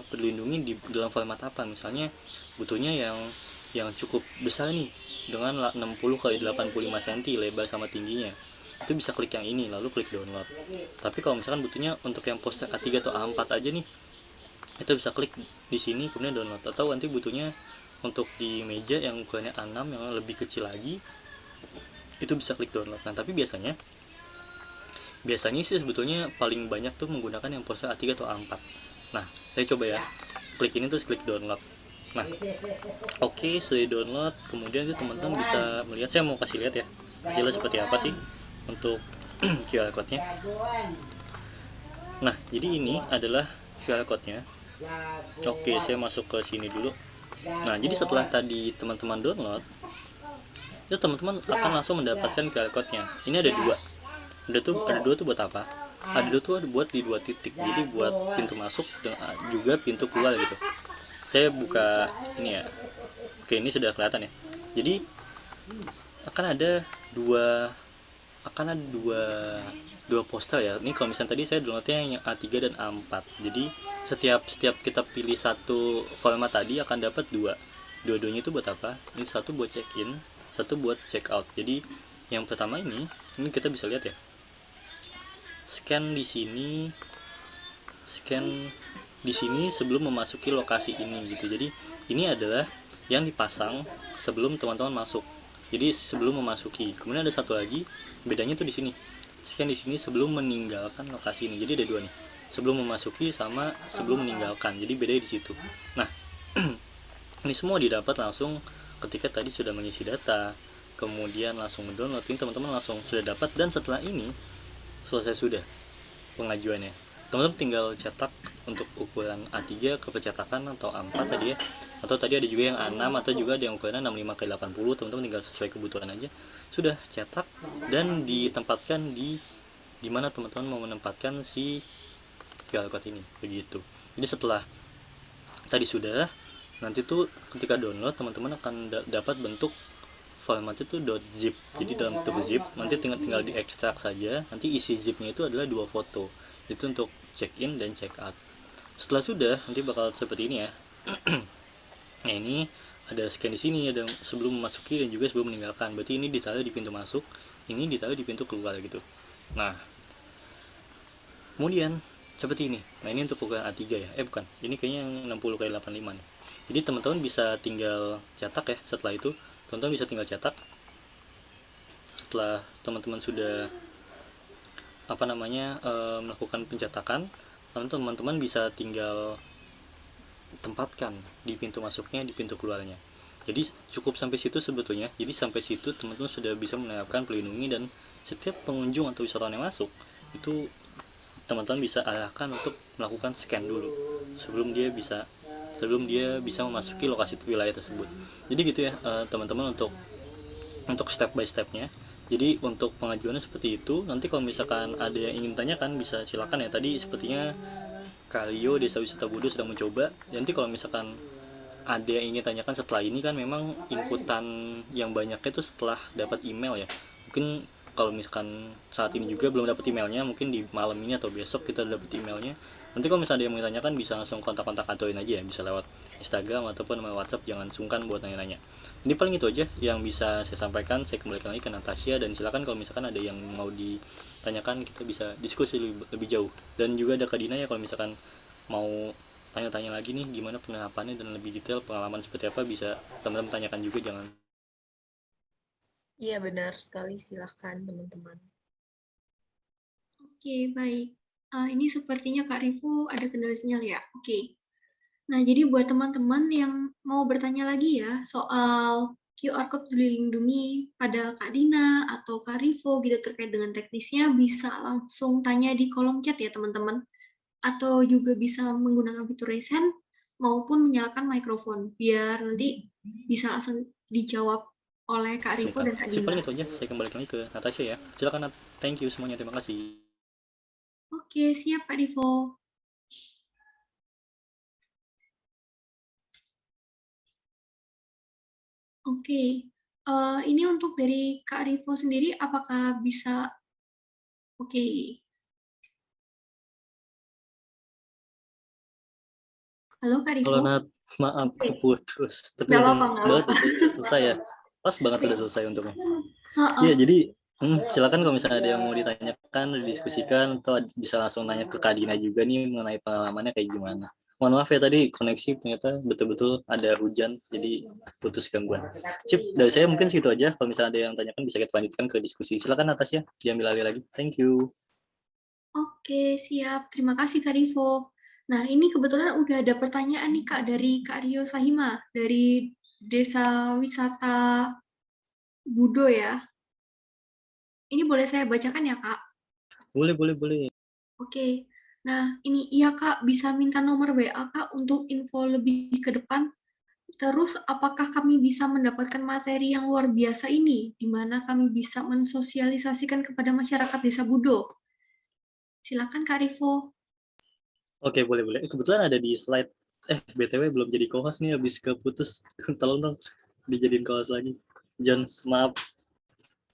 S4: terlindungi di dalam format apa, misalnya butuhnya yang cukup besar nih dengan 60 kali 85 cm lebar sama tingginya, itu bisa klik yang ini lalu klik download. Tapi kalau misalkan butuhnya untuk yang poster A3 atau A4 aja nih, itu bisa klik di sini kemudian download. Atau nanti butuhnya untuk di meja yang ukurannya A6 yang lebih kecil lagi, itu bisa klik download. Nah, tapi biasanya sih sebetulnya paling banyak tuh menggunakan yang poster A3 atau A4. Nah, saya coba ya, klik ini terus klik download. Nah, oke, sudah download. Kemudian itu teman-teman bisa melihat, saya mau kasih lihat ya hasilnya seperti apa sih untuk QR code-nya. Nah, jadi ini adalah QR code-nya. Oke, saya masuk ke sini dulu. Nah, jadi setelah tadi teman-teman download, itu teman-teman akan langsung mendapatkan QR code-nya. Ini ada dua. Ada dua tuh buat apa? Ada dua tuh buat di 2 titik. Jadi buat pintu masuk dan juga pintu keluar gitu. Saya buka ini ya. Oke, ini sudah kelihatan ya. Jadi akan ada dua poster ya. Ini kalau misalnya tadi saya downloadnya yang A3 dan A4. Jadi setiap kita pilih satu format tadi akan dapat dua-duanya itu buat apa? Ini satu buat check in, satu buat check out. Jadi yang pertama ini kita bisa lihat ya. Scan di sini sebelum memasuki lokasi ini gitu. Jadi ini adalah yang dipasang sebelum teman-teman masuk. Jadi sebelum memasuki. Kemudian ada satu lagi, bedanya tuh di sini. Scan di sini sebelum meninggalkan lokasi ini. Jadi ada dua nih. Sebelum memasuki sama sebelum meninggalkan. Jadi bedanya di situ. Nah, ini semua didapat langsung ketika tadi sudah mengisi data, kemudian langsung mendownload. Ini teman-teman langsung sudah dapat, dan setelah ini selesai sudah pengajuannya. Teman-teman tinggal cetak untuk ukuran A3 ke percetakan atau A4 tadi ya. Atau tadi ada juga yang A6 atau juga ada yang ukurannya 65x80. Teman-teman tinggal sesuai kebutuhan aja. Sudah cetak dan ditempatkan di mana teman-teman mau menempatkan si QR code ini. Begitu. Jadi setelah tadi sudah, nanti tuh ketika download teman-teman akan dapat bentuk formatnya itu .zip. Jadi dalam bentuk zip, nanti tinggal diekstrak saja. Nanti isi zipnya itu adalah 2 foto. Itu untuk check in dan check out. Setelah sudah, nanti bakal seperti ini ya. Nah, ini ada scan di sini, ada sebelum memasuki dan juga sebelum meninggalkan. Berarti ini ditaruh di pintu masuk, ini ditaruh di pintu keluar gitu. Nah, kemudian seperti ini. Nah, ini untuk ukuran A3 ya. Bukan. Ini kayaknya yang 60x85 nih. Jadi teman-teman bisa tinggal cetak ya. Setelah itu teman-teman bisa tinggal cetak. Setelah teman-teman sudah melakukan pencetakan, teman-teman bisa tinggal tempatkan di pintu masuknya, di pintu keluarnya. Jadi cukup sampai situ sebetulnya. Jadi sampai situ teman-teman sudah bisa menerapkan pelindungi, dan setiap pengunjung atau wisatawan yang masuk itu teman-teman bisa arahkan untuk melakukan scan dulu sebelum dia bisa memasuki lokasi wilayah tersebut. Jadi gitu ya teman-teman untuk step by stepnya. Jadi untuk pengajuannya seperti itu. Nanti kalau misalkan ada yang ingin tanyakan bisa silakan ya. Tadi sepertinya Kalio Desa Wisata Budo sedang mencoba. Nanti kalau misalkan ada yang ingin tanyakan setelah ini, kan memang inputan yang banyaknya itu setelah dapat email ya. Mungkin kalau misalkan saat ini juga belum dapat emailnya, mungkin di malam ini atau besok kita dapat emailnya. Nanti kalau misalnya ada yang mau tanyakan bisa langsung kontak-kontak admin aja ya, bisa lewat Instagram ataupun lewat WhatsApp, jangan sungkan buat nanya-nanya. Ini paling itu aja yang bisa saya sampaikan. Saya kembalikan lagi ke Natasha, dan silakan kalau misalkan ada yang mau ditanyakan kita bisa diskusi lebih jauh. Dan juga ada Kak Dina ya, kalau misalkan mau tanya-tanya lagi nih gimana penerapannya dan lebih detail pengalaman seperti apa, bisa teman-teman tanyakan juga, jangan.
S3: Iya, benar sekali. Silahkan teman-teman.
S2: Oke, baik. Ini sepertinya Kak Rifu ada kendala sinyal ya? Oke. Nah, jadi buat teman-teman yang mau bertanya lagi ya soal QR Code Peduli Lindungi pada Kak Dina atau Kak Rivo gitu terkait dengan teknisnya, bisa langsung tanya di kolom chat ya teman-teman. Atau juga bisa menggunakan fitur raise hand maupun menyalakan mikrofon biar nanti bisa langsung dijawab oleh Kak Rivo dan Kak
S4: Sip,
S2: Dina.
S4: paling itu aja. Saya kembali lagi ke Natasha ya. Silakan Nat. Thank you semuanya. Terima kasih.
S2: Oke, siap Kak Rivo. Oke, ini untuk dari Kak Rivo sendiri, apakah bisa? Oke. Halo Kak Rivo.
S4: Halo Nat, maaf keputus. Tapi
S2: Nggak
S4: udah
S2: apa-apa.
S4: udah selesai ya. Pas banget udah selesai untuknya.
S2: Heeh.
S4: Iya, jadi silakan kalau misalnya ada yang mau ditanyakan, didiskusikan, atau bisa langsung nanya ke Kak Dina juga nih mengenai pengalamannya kayak gimana. Mohon maaf ya tadi koneksi ternyata betul-betul ada hujan, jadi putus gangguan. Sip, dari saya mungkin segitu aja. Kalau misalnya ada yang tanyakan bisa kita lanjutkan ke diskusi. Silakan atas ya, diambil alih lagi. Thank you.
S2: Oke, siap. Terima kasih Kak Rivo. Nah, ini kebetulan udah ada pertanyaan nih Kak dari Kak Rio Sahima dari Desa Wisata Budo ya. Ini boleh saya bacakan ya Kak?
S4: Boleh.
S2: Oke. Nah, ini iya Kak, bisa minta nomor WA Kak untuk info lebih ke depan. Terus, apakah kami bisa mendapatkan materi yang luar biasa ini, di mana kami bisa mensosialisasikan kepada masyarakat Desa Budo? Silakan Kak Rivo.
S4: Oke, boleh. Kebetulan ada di slide. BTW belum jadi co-host nih, habis keputus. Tolong dong dijadiin co-host lagi. John, maaf.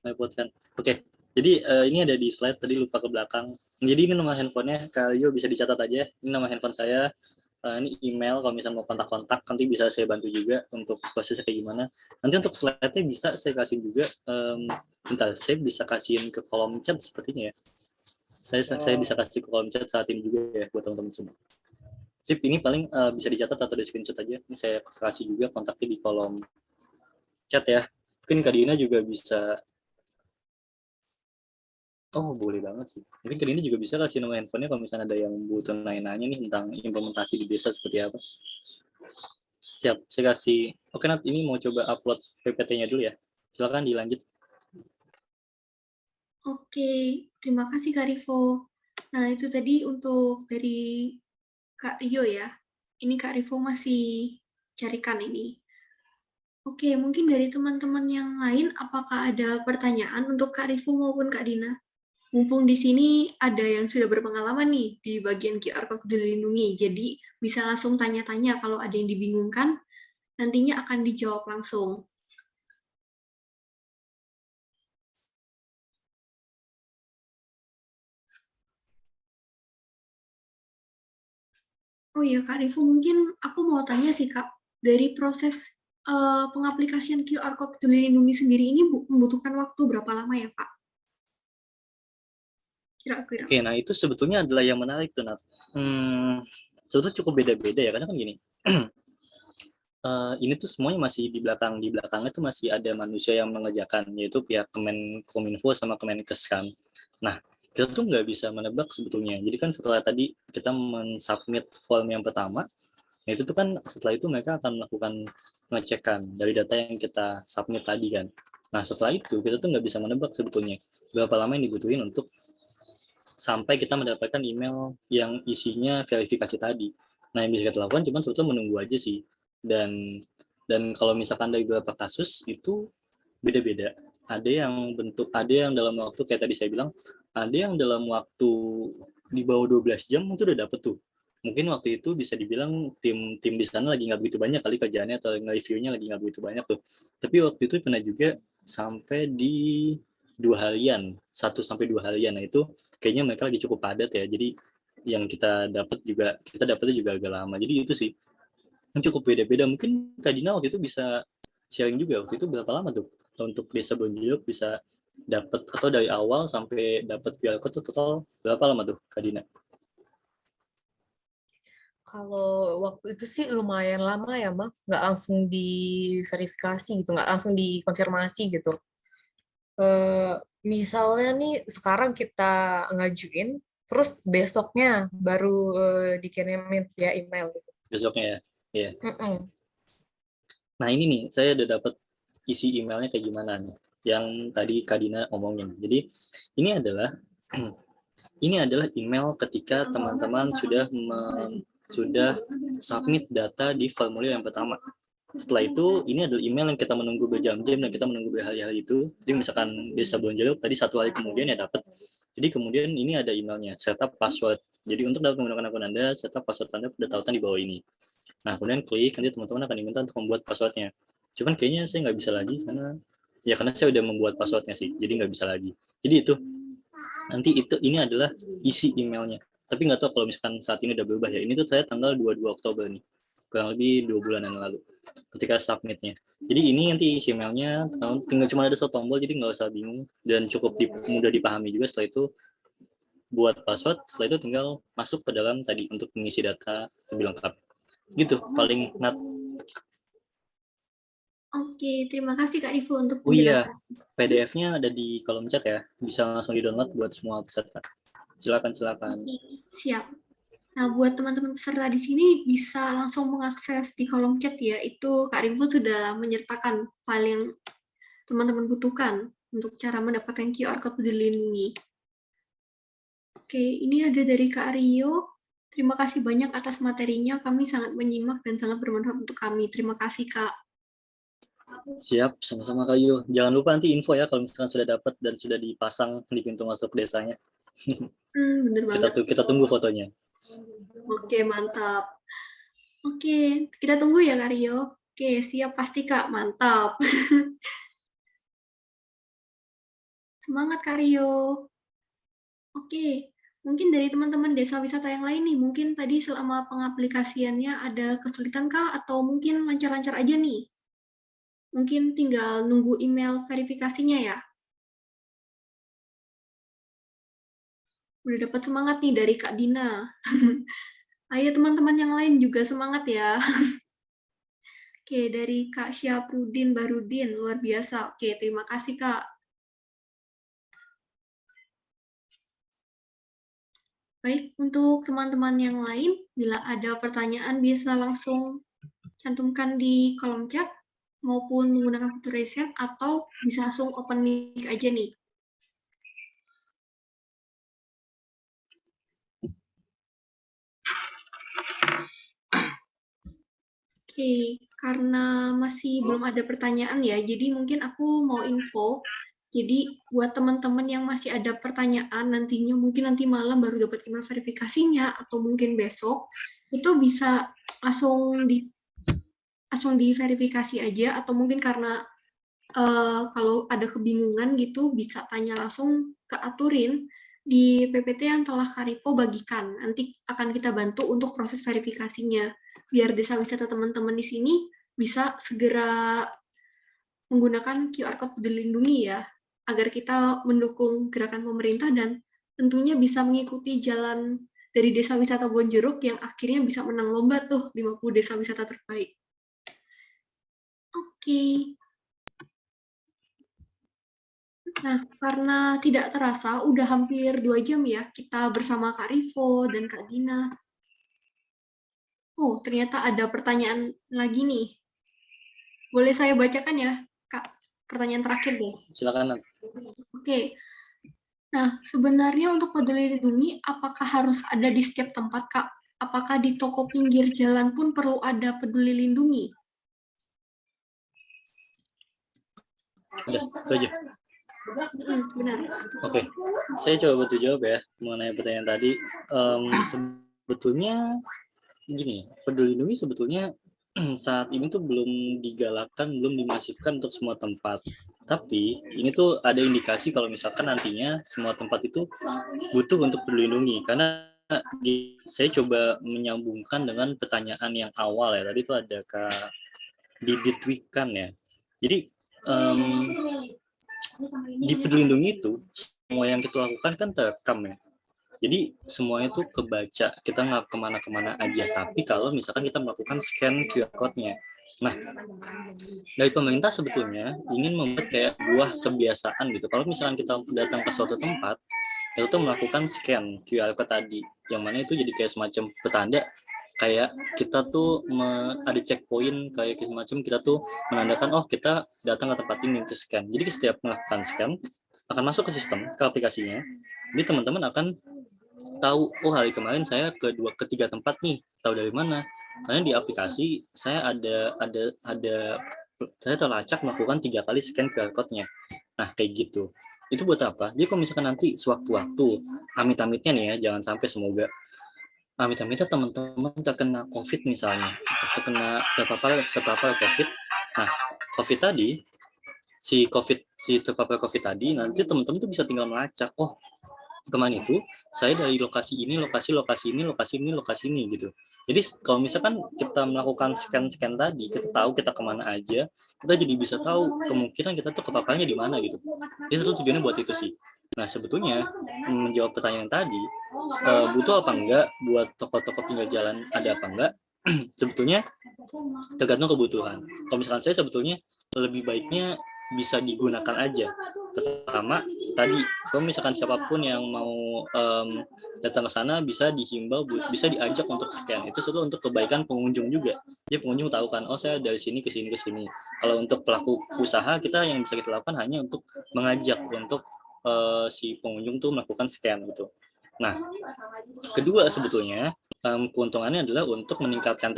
S4: Merepotkan. Oke, jadi ini ada di slide, tadi lupa ke belakang. Jadi ini nama handphonenya, Kak Rio bisa dicatat aja. Ini nama handphone saya. Ini email, kalau misalnya mau kontak-kontak, nanti bisa saya bantu juga untuk prosesnya kayak gimana. Nanti untuk slide-nya bisa saya kasih juga. Bentar, saya bisa kasihin ke kolom chat sepertinya ya. Saya bisa kasih ke kolom chat saat ini juga ya buat teman-teman semua. Sip, ini paling bisa dicatat atau di screenshot aja. Ini saya kasih juga kontaknya di kolom chat ya. Mungkin Kak Dina juga bisa. Oh, boleh banget sih. Mungkin Kak Dina juga bisa kasih nomor handphonenya kalau misalnya ada yang butuh nanya-nanya nih tentang implementasi di desa seperti apa. Siap, saya kasih. Oke Nat, ini mau coba upload PPT-nya dulu ya. Silakan dilanjut.
S2: Oke, terima kasih Kak Rivo. Nah, itu tadi untuk dari Kak Rio ya. Ini Kak Rivo masih carikan ini. Oke, mungkin dari teman-teman yang lain, apakah ada pertanyaan untuk Kak Rivo maupun Kak Dina? Mumpung di sini ada yang sudah berpengalaman nih di bagian QR Code dilindungi, jadi bisa langsung tanya-tanya kalau ada yang dibingungkan, nantinya akan dijawab langsung. Oh iya Kak Rivo, mungkin aku mau tanya sih Kak, dari proses pengaplikasian QR Code Peduli Lindungi sendiri ini membutuhkan waktu berapa lama ya Kak? Kira-kira.
S4: Oke, nah itu sebetulnya adalah yang menarik tuh Nat. Sebetulnya cukup beda-beda ya, karena kan gini. Ini tuh semuanya masih di belakangnya tuh masih ada manusia yang mengerjakan, yaitu pihak Kemenkominfo sama Kemenkes kan. Nah, kita tuh nggak bisa menebak sebetulnya. Jadi kan setelah tadi kita mensubmit form yang pertama, nah itu tuh kan setelah itu mereka akan melakukan pengecekan dari data yang kita submit tadi kan. Nah setelah itu kita tuh nggak bisa menebak sebetulnya berapa lama yang dibutuhin untuk sampai kita mendapatkan email yang isinya verifikasi tadi. Nah yang bisa kita lakukan cuma sebetulnya menunggu aja sih. Dan kalau misalkan dari beberapa kasus itu beda-beda. Ada yang dalam waktu kayak tadi saya bilang, ada yang dalam waktu di bawah 12 jam itu udah dapet tuh. Mungkin waktu itu bisa dibilang tim di sana lagi nggak begitu banyak kali kerjaannya atau nge-reviewnya lagi nggak begitu banyak tuh. Tapi waktu itu pernah juga sampai di 2 harian, 1 sampai 2 harian. Nah itu kayaknya mereka lagi cukup padat ya. Jadi yang kita dapatnya juga agak lama. Jadi itu sih cukup beda-beda. Mungkin Kak Dina waktu itu bisa sharing juga, waktu itu berapa lama tuh untuk desa Bonjoluk bisa dapat, atau dari awal sampai dapat QR code total berapa lama tuh Kak Dina?
S3: Kalau waktu itu sih lumayan lama ya Mas, nggak langsung diverifikasi gitu, nggak langsung dikonfirmasi gitu. Misalnya nih sekarang kita ngajuin, terus besoknya baru dikirimin via email gitu.
S4: Besoknya ya. Nah ini nih saya udah dapat isi emailnya kayak gimana nih, yang tadi Kak Dina omongin. Jadi ini adalah email ketika teman-teman sudah submit data di formulir yang pertama. Setelah itu, ini adalah email yang kita menunggu berjam-jam dan kita menunggu berhari-hari itu. Jadi misalkan Desa Bonjeruk tadi 1 hari kemudian ya dapat. Jadi kemudian ini ada emailnya, serta password. Jadi untuk dapat menggunakan akun Anda, serta password Anda sudah tautan di bawah ini. Nah, kemudian klik, nanti teman-teman akan diminta untuk membuat passwordnya. Cuman kayaknya saya nggak bisa lagi, karena saya udah membuat passwordnya sih, jadi nggak bisa lagi. Jadi ini adalah isi emailnya. Tapi nggak tahu kalau misalkan saat ini udah berubah ya. Ini tuh saya tanggal 22 Oktober nih, kurang lebih 2 bulan yang lalu ketika submitnya. Jadi ini nanti isi emailnya, tinggal cuma ada 1 tombol, jadi nggak usah bingung dan cukup mudah dipahami juga. Setelah itu buat password, setelah itu tinggal masuk ke dalam tadi untuk mengisi data lebih lengkap. Gitu paling Nat.
S2: Oke, terima kasih Kak Rivo untuk
S4: Oh iya,
S2: penjelasan.
S4: PDF-nya ada di kolom chat ya, bisa langsung di-download buat semua peserta. Silakan.
S2: Oke, siap. Nah, buat teman-teman peserta di sini bisa langsung mengakses di kolom chat ya. Itu Kak Rivo sudah menyertakan file yang teman-teman butuhkan untuk cara mendapatkan QR Code Peduli Lindungi. Oke, ini ada dari Kak Rio. Terima kasih banyak atas materinya. Kami sangat menyimak dan sangat bermanfaat untuk kami. Terima kasih, Kak.
S4: Siap, sama-sama Kak Yu. Jangan lupa nanti info ya kalau misalkan sudah dapat dan sudah dipasang di pintu masuk desanya.
S2: Bener banget.
S4: Kita tunggu fotonya.
S2: Oke, mantap. Oke, kita tunggu ya Kak Rio. Oke, siap pasti Kak, mantap. Semangat Kak Rio. Oke, mungkin dari teman-teman desa wisata yang lain nih, mungkin tadi selama pengaplikasiannya ada kesulitan kah atau mungkin lancar-lancar aja nih? Mungkin tinggal nunggu email verifikasinya ya. Udah dapat semangat nih dari Kak Dina. Ayo teman-teman yang lain juga semangat ya. Oke, dari Kak Syafrudin Barudin, luar biasa. Oke, terima kasih Kak. Baik, untuk teman-teman yang lain, bila ada pertanyaan bisa langsung cantumkan di kolom chat, maupun menggunakan fitur raise hand, atau bisa langsung open mic aja nih. Oke, karena masih belum ada pertanyaan ya, jadi mungkin aku mau info. Jadi buat teman-teman yang masih ada pertanyaan nantinya, mungkin nanti malam baru dapat email verifikasinya, atau mungkin besok, itu bisa langsung diverifikasi aja, atau mungkin karena kalau ada kebingungan gitu, bisa tanya langsung ke Aturin di PPT yang telah Kak Rivo bagikan. Nanti akan kita bantu untuk proses verifikasinya. Biar desa wisata teman-teman di sini bisa segera menggunakan QR Code Peduli Lindungi ya, agar kita mendukung gerakan pemerintah dan tentunya bisa mengikuti jalan dari desa wisata Bonjeruk yang akhirnya bisa menang lomba tuh 50 desa wisata terbaik. Oke. Nah, karena tidak terasa udah hampir 2 jam ya kita bersama Kak Rivo dan Kak Dina. Oh, ternyata ada pertanyaan lagi nih. Boleh saya bacakan ya, Kak? Pertanyaan terakhir deh.
S4: Silakan.
S2: Oke. Nah, sebenarnya untuk Peduli Lindungi, apakah harus ada di setiap tempat, Kak? Apakah di toko pinggir jalan pun perlu ada Peduli Lindungi?
S4: Udah, itu aja.
S2: Benar.
S4: Oke, saya coba bantu jawab ya mengenai pertanyaan tadi. Sebetulnya gini, Peduli Lindungi sebetulnya saat ini tuh belum digalakkan, belum dimasifkan untuk semua tempat. Tapi ini tuh ada indikasi kalau misalkan nantinya semua tempat itu butuh untuk Peduli Lindungi, karena saya coba menyambungkan dengan pertanyaan yang awal ya. Tadi tuh ada Kak Didit-Wikan ya. Jadi di Peduli Lindungi itu semua yang kita lakukan kan terekam ya. Jadi semuanya tuh kebaca, kita nggak kemana-kemana aja. Tapi kalau misalkan kita melakukan scan QR code-nya, nah dari pemerintah sebetulnya ingin membuat kayak buah kebiasaan gitu. Kalau misalkan kita datang ke suatu tempat, itu tuh melakukan scan QR code tadi, yang mana itu jadi kayak semacam petanda kayak kita tuh ada checkpoint kayak semacam kita tuh menandakan oh kita datang ke tempat ini ke scan. Jadi setiap melakukan scan akan masuk ke sistem, ke aplikasinya. Jadi teman-teman akan tahu oh hari kemarin saya ketiga tempat nih, tahu dari mana? Karena di aplikasi saya ada saya terlacak melakukan 3 kali scan QR code-nya. Nah kayak gitu. Itu buat apa? Jadi kalau misalkan nanti sewaktu-waktu amit-amitnya nih ya, jangan sampai semoga amit-amitnya teman-teman terkena COVID misalnya, terpapar COVID. Nah, COVID tadi, si terpapar COVID tadi, nanti teman-teman tuh bisa tinggal melacak, oh kemarin itu saya dari lokasi ini gitu. Jadi kalau misalkan kita melakukan scan tadi, kita tahu kita kemana aja, kita jadi bisa tahu kemungkinan kita tuh kepaparnya di mana gitu. Jadi itu tujuannya buat itu sih. Nah sebetulnya menjawab pertanyaan tadi, butuh apa enggak buat toko-toko pinggir jalan, ada apa enggak? Sebetulnya tergantung kebutuhan. Kalau misalkan saya sebetulnya lebih baiknya bisa digunakan aja. Pertama tadi kalau misalkan siapapun yang mau datang ke sana bisa dihimbau, bisa diajak untuk scan. Itu satu untuk kebaikan pengunjung juga. Jadi pengunjung tahu kan, oh saya dari sini ke sini ke sini. Kalau untuk pelaku usaha kita yang bisa kita lakukan hanya untuk mengajak untuk si pengunjung tuh melakukan scan gitu. Nah, kedua sebetulnya keuntungannya adalah untuk meningkatkan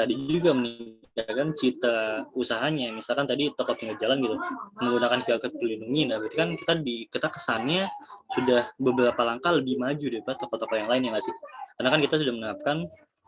S4: citra usahanya. Misalkan tadi toko pinggir jalan gitu menggunakan QR code dilindungi, nah berarti kan kita kesannya sudah beberapa langkah lebih maju daripada toko-toko yang lain ya nggak sih? Karena kan kita sudah menerapkan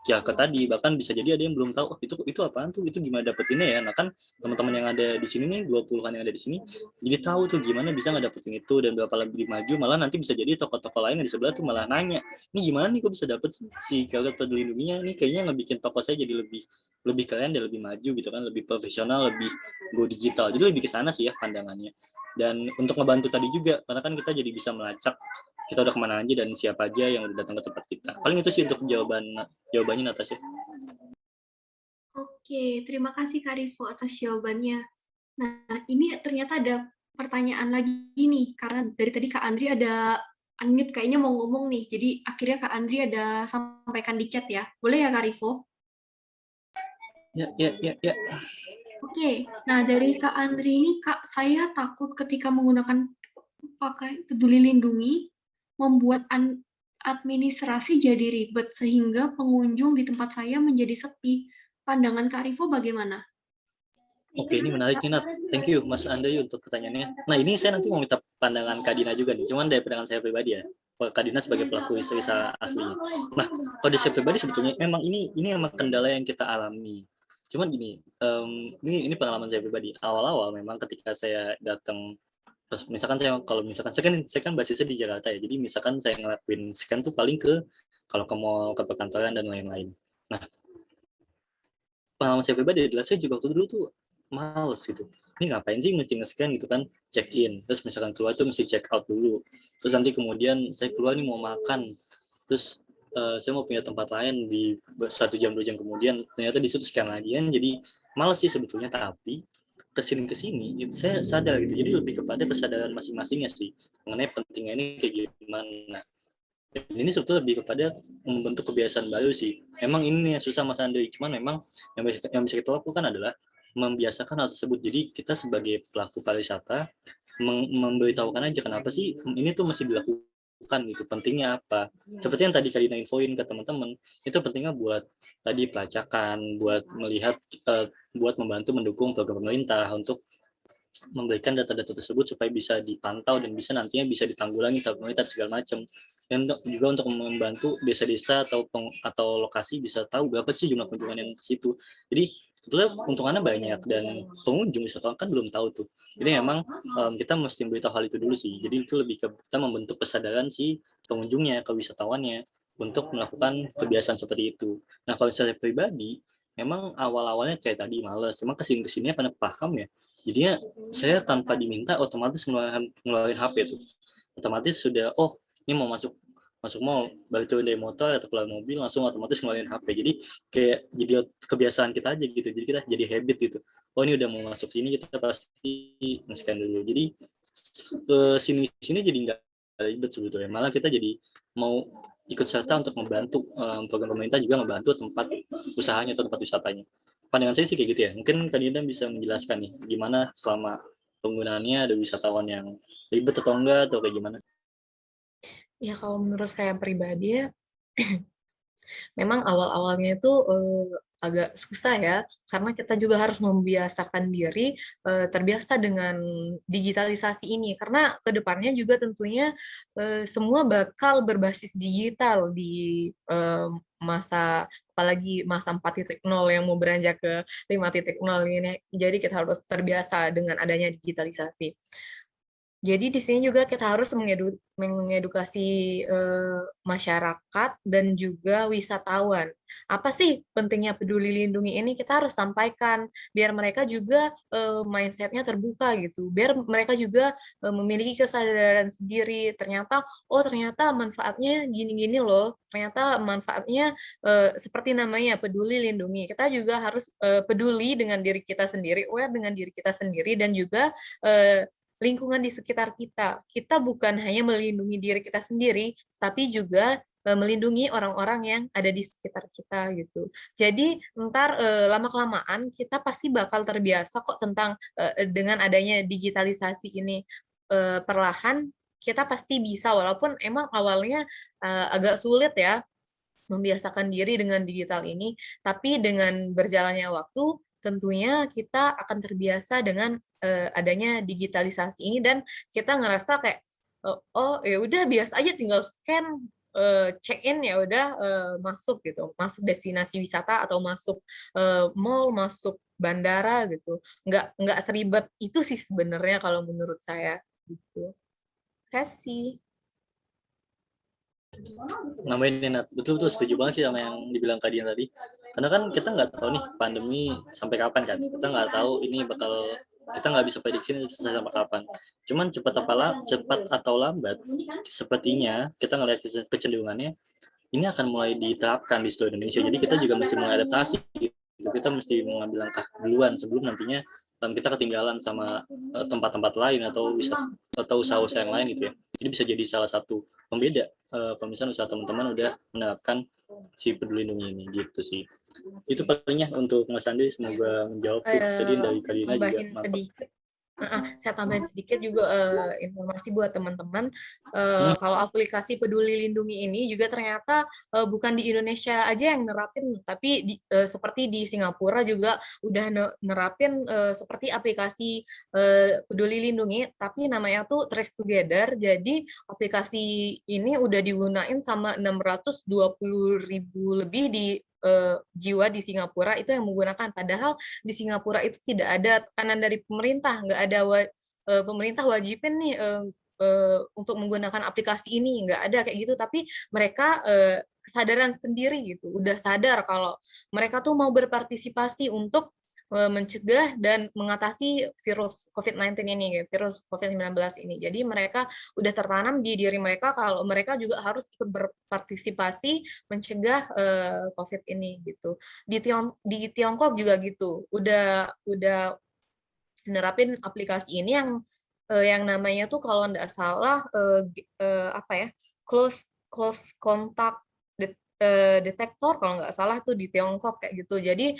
S4: QR code tadi, bahkan bisa jadi ada yang belum tahu oh, itu apaan tuh, itu gimana dapetinnya ya. Nah kan teman-teman yang ada di sini nih 20-an yang ada di sini jadi tahu tuh gimana bisa ngedapetin itu dan berapa lebih maju. Malah nanti bisa jadi toko-toko lain yang di sebelah tuh malah nanya, ini gimana nih kok bisa dapet si QR code dilindunginya, ini kayaknya ngebikin toko saya jadi lebih keren dan lebih maju gitu kan, lebih profesional, lebih go digital. Jadi lebih ke sana sih ya pandangannya. Dan untuk ngebantu tadi juga, karena kan kita jadi bisa melacak kita udah kemana aja dan siapa aja yang udah datang ke tempat kita. Paling itu sih untuk jawabannya Natasha.
S2: Oke, terima kasih Kak Rivo atas jawabannya. Nah, ini ternyata ada pertanyaan lagi nih, karena dari tadi Kak Andri ada unmute kayaknya mau ngomong nih, jadi akhirnya Kak Andri ada sampaikan di chat ya. Boleh ya Kak Rivo?
S4: Ya.
S2: Oke, nah dari Kak Andri ini, Kak, saya takut ketika menggunakan pakai Peduli Lindungi, membuat administrasi jadi ribet, sehingga pengunjung di tempat saya menjadi sepi. Pandangan Kak Rivo bagaimana?
S4: Oke, ini menarik nih, Nat. Thank you, Mas Andoy, untuk pertanyaannya. Nah, ini saya nanti mau minta pandangan Kak Dina juga nih, cuman dari pandangan saya pribadi ya. Kak Dina sebagai pelaku wisata aslinya. Nah, kalau dari saya pribadi sebetulnya memang ini memang kendala yang kita alami. Cuman gini, ini pengalaman saya pribadi. Awal-awal memang ketika saya datang, terus misalkan saya kan basisnya di Jakarta ya, jadi misalkan saya ngelakuin scan tuh paling kalau ke mall, ke perkantoran dan lain-lain. Nah, pengalaman saya pribadi adalah saya juga waktu dulu tuh males gitu. Ini ngapain sih mesti nge-scan gitu kan, check in, terus misalkan keluar tuh mesti check out dulu. Terus nanti kemudian saya keluar nih mau makan, terus saya mau punya tempat lain di 1 jam 2 jam kemudian ternyata di situ scan lagi kan, jadi males sih sebetulnya. Tapi kesini saya sadar gitu, jadi lebih kepada kesadaran masing-masingnya sih mengenai pentingnya ini kayak gimana. Ini sebetulnya lebih kepada membentuk kebiasaan baru sih. Emang ini yang susah Mas Andri, cuman memang yang bisa kita lakukan adalah membiasakan hal tersebut. Jadi kita sebagai pelaku pariwisata memberitahukan aja kenapa sih ini tuh masih dilakukan gitu, pentingnya apa. Seperti yang tadi Karina infoin ke teman-teman, itu pentingnya buat tadi pelacakan, buat melihat, buat membantu mendukung program pemerintah untuk memberikan data-data tersebut supaya bisa dipantau dan bisa nantinya bisa ditanggulangi sama pemerintah segala macam. Dan juga untuk membantu desa-desa atau lokasi bisa tahu berapa sih jumlah kunjungan yang ke situ. Jadi sebetulnya keuntungannya banyak dan pengunjung wisatawan kan belum tahu tuh. Jadi memang kita mesti beritahu hal itu dulu sih. Jadi itu lebih ke kita membentuk kesadaran si pengunjungnya, ke wisatawannya untuk melakukan kebiasaan seperti itu. Nah kalau saya pribadi, memang awal-awalnya kayak tadi males, cuma kesini-kesini karena paham ya. Jadinya saya tanpa diminta otomatis ngeluarin HP tuh. Otomatis sudah, oh ini mau masuk mall, baru turun dari motor atau keluar mobil langsung otomatis ngeluarin HP. Jadi kayak jadi kebiasaan kita aja gitu. Jadi kita jadi habit gitu. Oh ini udah mau masuk sini kita pasti nge-scan dulu. Jadi ke sini jadi nggak ribet sebetulnya. Malah kita jadi mau ikut serta untuk membantu program pemerintah juga membantu tempat usahanya atau tempat wisatanya. Pandangan saya sih kayak gitu ya. Mungkin Kak Dinda bisa menjelaskan nih gimana selama penggunaannya, ada wisatawan yang ribet atau enggak atau kayak gimana?
S3: Ya kalau menurut saya pribadi ya, memang awal-awalnya itu agak susah ya, karena kita juga harus membiasakan diri terbiasa dengan digitalisasi ini, karena kedepannya juga tentunya semua bakal berbasis digital di masa, apalagi masa 4.0 yang mau beranjak ke 5.0 ini, jadi kita harus terbiasa dengan adanya digitalisasi. Jadi di sini juga kita harus mengedukasi masyarakat dan juga wisatawan. Apa sih pentingnya Peduli Lindungi ini? Kita harus sampaikan biar mereka juga mindset-nya terbuka gitu. Biar mereka juga memiliki kesadaran sendiri. Ternyata manfaatnya gini-gini loh. Ternyata manfaatnya seperti namanya Peduli Lindungi. Kita juga harus peduli dengan diri kita sendiri, aware dengan diri kita sendiri, dan juga lingkungan di sekitar kita. Kita bukan hanya melindungi diri kita sendiri, tapi juga melindungi orang-orang yang ada di sekitar kita gitu. Jadi ntar lama-kelamaan kita pasti bakal terbiasa kok tentang dengan adanya digitalisasi ini. Perlahan kita pasti bisa, walaupun emang awalnya agak sulit ya membiasakan diri dengan digital ini, tapi dengan berjalannya waktu tentunya kita akan terbiasa dengan adanya digitalisasi ini, dan kita ngerasa kayak oh ya udah biasa aja, tinggal scan, check in, ya udah masuk gitu, masuk destinasi wisata atau masuk mall, masuk bandara gitu. Nggak seribet itu sih sebenarnya kalau menurut saya gitu. Terima kasih.
S4: Nambahin nih, Nat. Betul setuju banget sih sama yang dibilang Kak Dian tadi. Karena kan kita nggak tahu nih pandemi sampai kapan kan. Kita nggak tahu ini kita nggak bisa prediksi ini selesai sampai kapan. Cuman cepat atau lambat, sepertinya kita ngelihat kecenderungannya ini akan mulai diterapkan di seluruh Indonesia. Jadi kita juga mesti mengadaptasi. Kita mesti mengambil langkah duluan sebelum nantinya kita ketinggalan sama tempat-tempat lain atau usaha-usaha yang lain gitu ya. Jadi bisa jadi salah satu pembeda kalau misalnya usaha teman-teman udah menerapkan si Peduli Lindungi ini gitu sih. Itu palingnya untuk Mas Andi, semoga menjawab. Jadi dari Kalina juga mantap.
S3: Saya tambahin sedikit juga informasi buat teman-teman. Kalau aplikasi Peduli Lindungi ini juga ternyata bukan di Indonesia aja yang nerapin, tapi seperti di Singapura juga udah nerapin seperti aplikasi Peduli Lindungi, tapi namanya tuh Trace Together. Jadi aplikasi ini udah digunain sama 620.000 lebih di jiwa di Singapura itu yang menggunakan. Padahal di Singapura itu tidak ada tekanan dari pemerintah, nggak ada pemerintah wajibin nih untuk menggunakan aplikasi ini, nggak ada kayak gitu. Tapi mereka kesadaran sendiri gitu, udah sadar kalau mereka tuh mau berpartisipasi untuk mencegah dan mengatasi virus COVID-19 ini, virus COVID-19 ini. Jadi mereka udah tertanam di diri mereka kalau mereka juga harus ikut berpartisipasi mencegah COVID ini gitu. Di Tiongkok juga gitu, udah nerapin aplikasi ini yang namanya tuh kalau nggak salah apa ya, close contact detektor kalau nggak salah tuh di Tiongkok kayak gitu. Jadi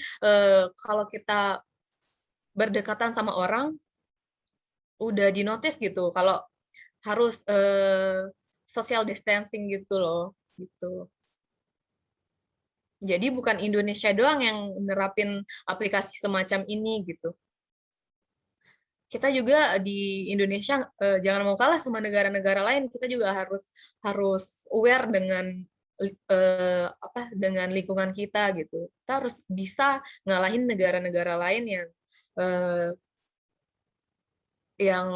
S3: kalau kita berdekatan sama orang udah dinotis gitu kalau harus social distancing gitu loh gitu. Jadi bukan Indonesia doang yang nerapin aplikasi semacam ini gitu. Kita juga di Indonesia jangan mau kalah sama negara-negara lain. Kita juga harus aware dengan lingkungan kita gitu. Kita harus bisa ngalahin negara-negara lain yang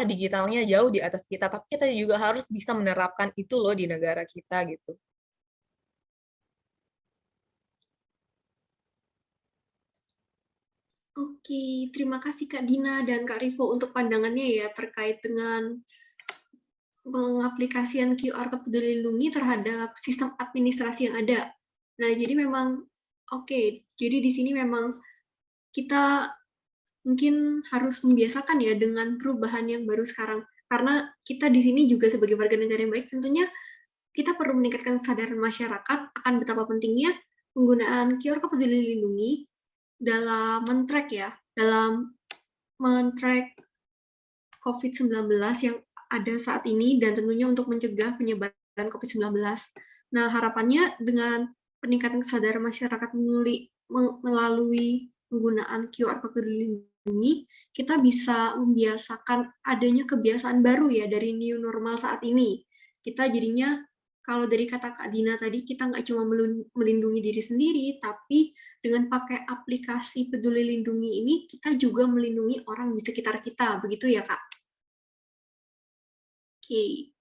S3: digitalnya jauh di atas kita, tapi kita juga harus bisa menerapkan itu loh di negara kita gitu.
S2: Oke, terima kasih Kak Dina dan Kak Rivo untuk pandangannya ya terkait dengan pengaplikasian QR Code Peduli Lindungi terhadap sistem administrasi yang ada. Nah, jadi memang jadi di sini memang kita mungkin harus membiasakan ya dengan perubahan yang baru sekarang. Karena kita di sini juga sebagai warga negara yang baik, tentunya kita perlu meningkatkan kesadaran masyarakat akan betapa pentingnya penggunaan QR Code Peduli Lindungi dalam men-track COVID-19 yang ada saat ini dan tentunya untuk mencegah penyebaran COVID-19. Nah, harapannya dengan peningkatan kesadaran masyarakat melalui penggunaan QR Code Peduli Lindungi, kita bisa membiasakan adanya kebiasaan baru ya dari new normal saat ini. Kita jadinya, kalau dari kata Kak Dina tadi, kita nggak cuma melindungi diri sendiri, tapi dengan pakai aplikasi Peduli Lindungi ini, kita juga melindungi orang di sekitar kita. Begitu ya, Kak? Oke.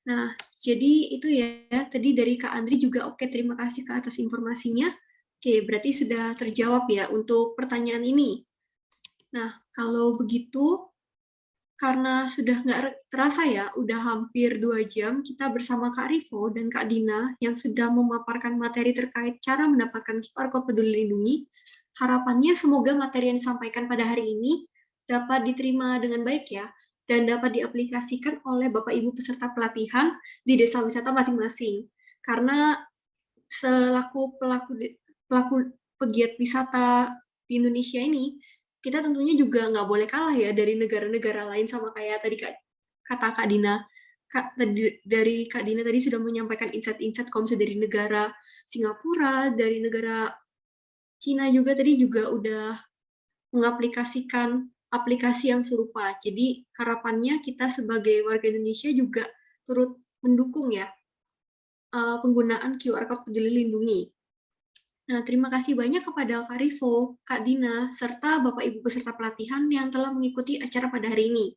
S2: Nah, jadi itu ya, tadi dari Kak Andri juga oke, terima kasih Kak atas informasinya. Oke, berarti sudah terjawab ya untuk pertanyaan ini. Nah, kalau begitu, karena sudah nggak terasa ya, udah hampir 2 jam kita bersama Kak Rivo dan Kak Dina yang sudah memaparkan materi terkait cara mendapatkan QR Code Peduli Lindungi. Harapannya semoga materi yang disampaikan pada hari ini dapat diterima dengan baik ya, dan dapat diaplikasikan oleh Bapak Ibu peserta pelatihan di desa wisata masing-masing. Karena selaku pelaku pegiat wisata di Indonesia ini, kita tentunya juga nggak boleh kalah ya dari negara-negara lain, sama kayak tadi kata Kak Dina. Dari Kak Dina tadi sudah menyampaikan insight-insight kalau misalnya dari negara Singapura, dari negara Cina juga tadi juga udah mengaplikasikan aplikasi yang serupa. Jadi harapannya kita sebagai warga Indonesia juga turut mendukung ya penggunaan QR Code Peduli Lindungi. Nah, terima kasih banyak kepada Kak Rivo, Kak Dina, serta Bapak Ibu peserta pelatihan yang telah mengikuti acara pada hari ini.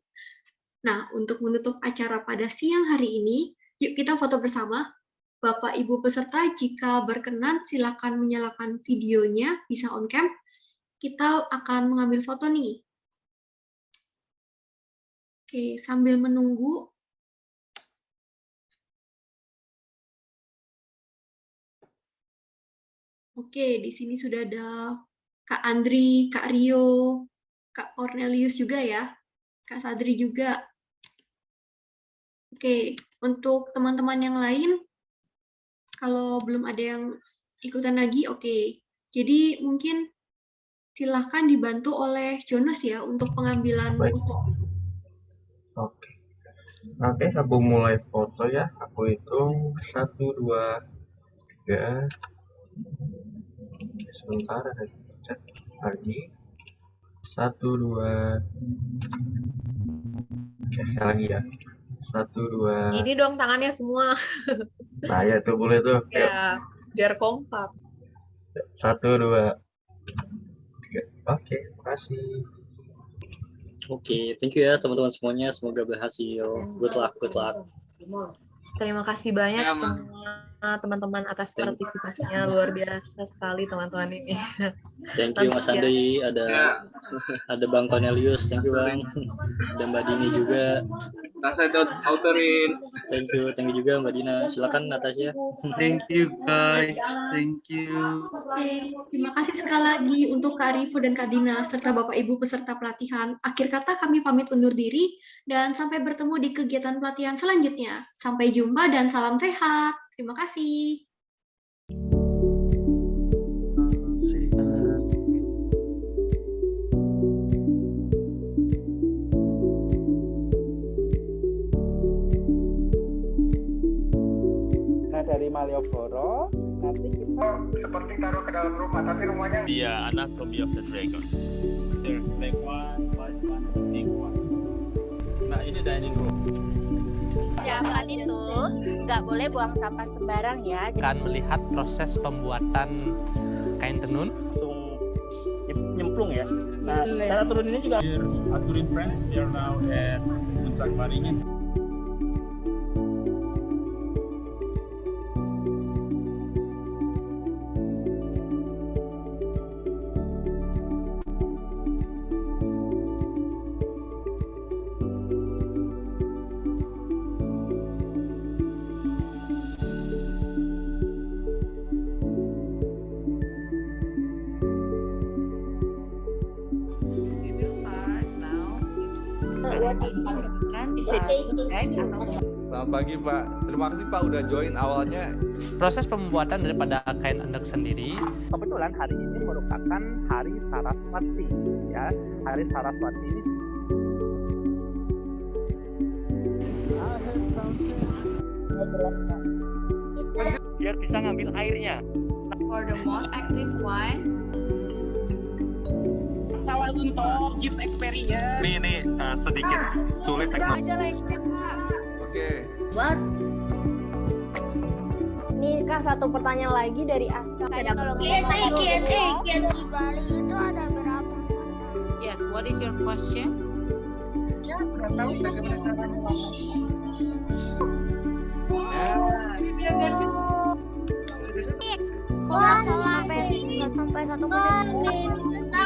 S2: Nah, untuk menutup acara pada siang hari ini, yuk kita foto bersama. Bapak Ibu peserta, jika berkenan silakan menyalakan videonya, bisa on cam. Kita akan mengambil foto nih. Oke, sambil menunggu, oke, di sini sudah ada Kak Andri, Kak Rio, Kak Cornelius juga ya, Kak Sadri juga. Oke, untuk teman-teman yang lain, kalau belum ada yang ikutan lagi, oke. Jadi mungkin silahkan dibantu oleh Jonas ya untuk pengambilan foto.
S11: Oke, aku mulai foto ya. Aku hitung 1, 2, 3. Sebentar, ada chat lagi. 1, 2. Oke, sekali lagi ya. 1, 2.
S12: Gini dong tangannya semua.
S11: Nah ya tuh boleh tuh.
S12: Ya, biar kompak.
S11: 1, 2, 3. Oke, makasih.
S4: Oke, thank you ya teman-teman semuanya. Semoga berhasil. Good luck, good luck.
S12: Terima kasih banyak semua teman-teman atas partisipasinya, luar biasa sekali teman-teman ini.
S4: Thank you Mas Andi, ada Bang Cornelius, thank you Bang, dan Mbak Dini juga.
S9: Saya autorin.
S4: Thank you juga Mbak Dina. Silakan Natasha.
S13: Thank you guys, thank you.
S2: Oke, terima kasih sekali lagi untuk Kak Rivo dan Kak Dina serta Bapak Ibu peserta pelatihan. Akhir kata kami pamit undur diri dan sampai bertemu di kegiatan pelatihan selanjutnya. Sampai jumpa dan salam sehat. Terima kasih.
S5: Dari Malioboro, nanti kita seperti taruh ke dalam rumah, tapi rumahnya
S6: Dia Anatomy of the Dragon. There, black one, white one, pink one. Nah, ini dining room.
S7: Jangan itu nggak boleh buang sampah sembarang ya.
S8: Akan melihat proses pembuatan kain tenun.
S5: Langsung nyemplung ya. Nah, cara turun ini juga.
S6: Aturin friends, we are now at Puncak Waringin.
S10: Bisa atau
S9: Selamat pagi Pak. Terima kasih Pak udah join awalnya.
S8: Proses pembuatan daripada kain endek sendiri.
S5: Kebetulan hari ini merupakan Hari Saraswati, ya. Hari Saraswati ini
S14: biar bisa ngambil airnya.
S10: For the most active one,
S14: Sawah lunto gives experience. Ini sedikit sulit teknologi.
S9: Oke.
S15: Ini Kak, satu pertanyaan lagi dari Aska.
S10: kalau
S7: di Bali itu ada berapa?
S10: yes, what is your question?
S15: Sampai 1 menit.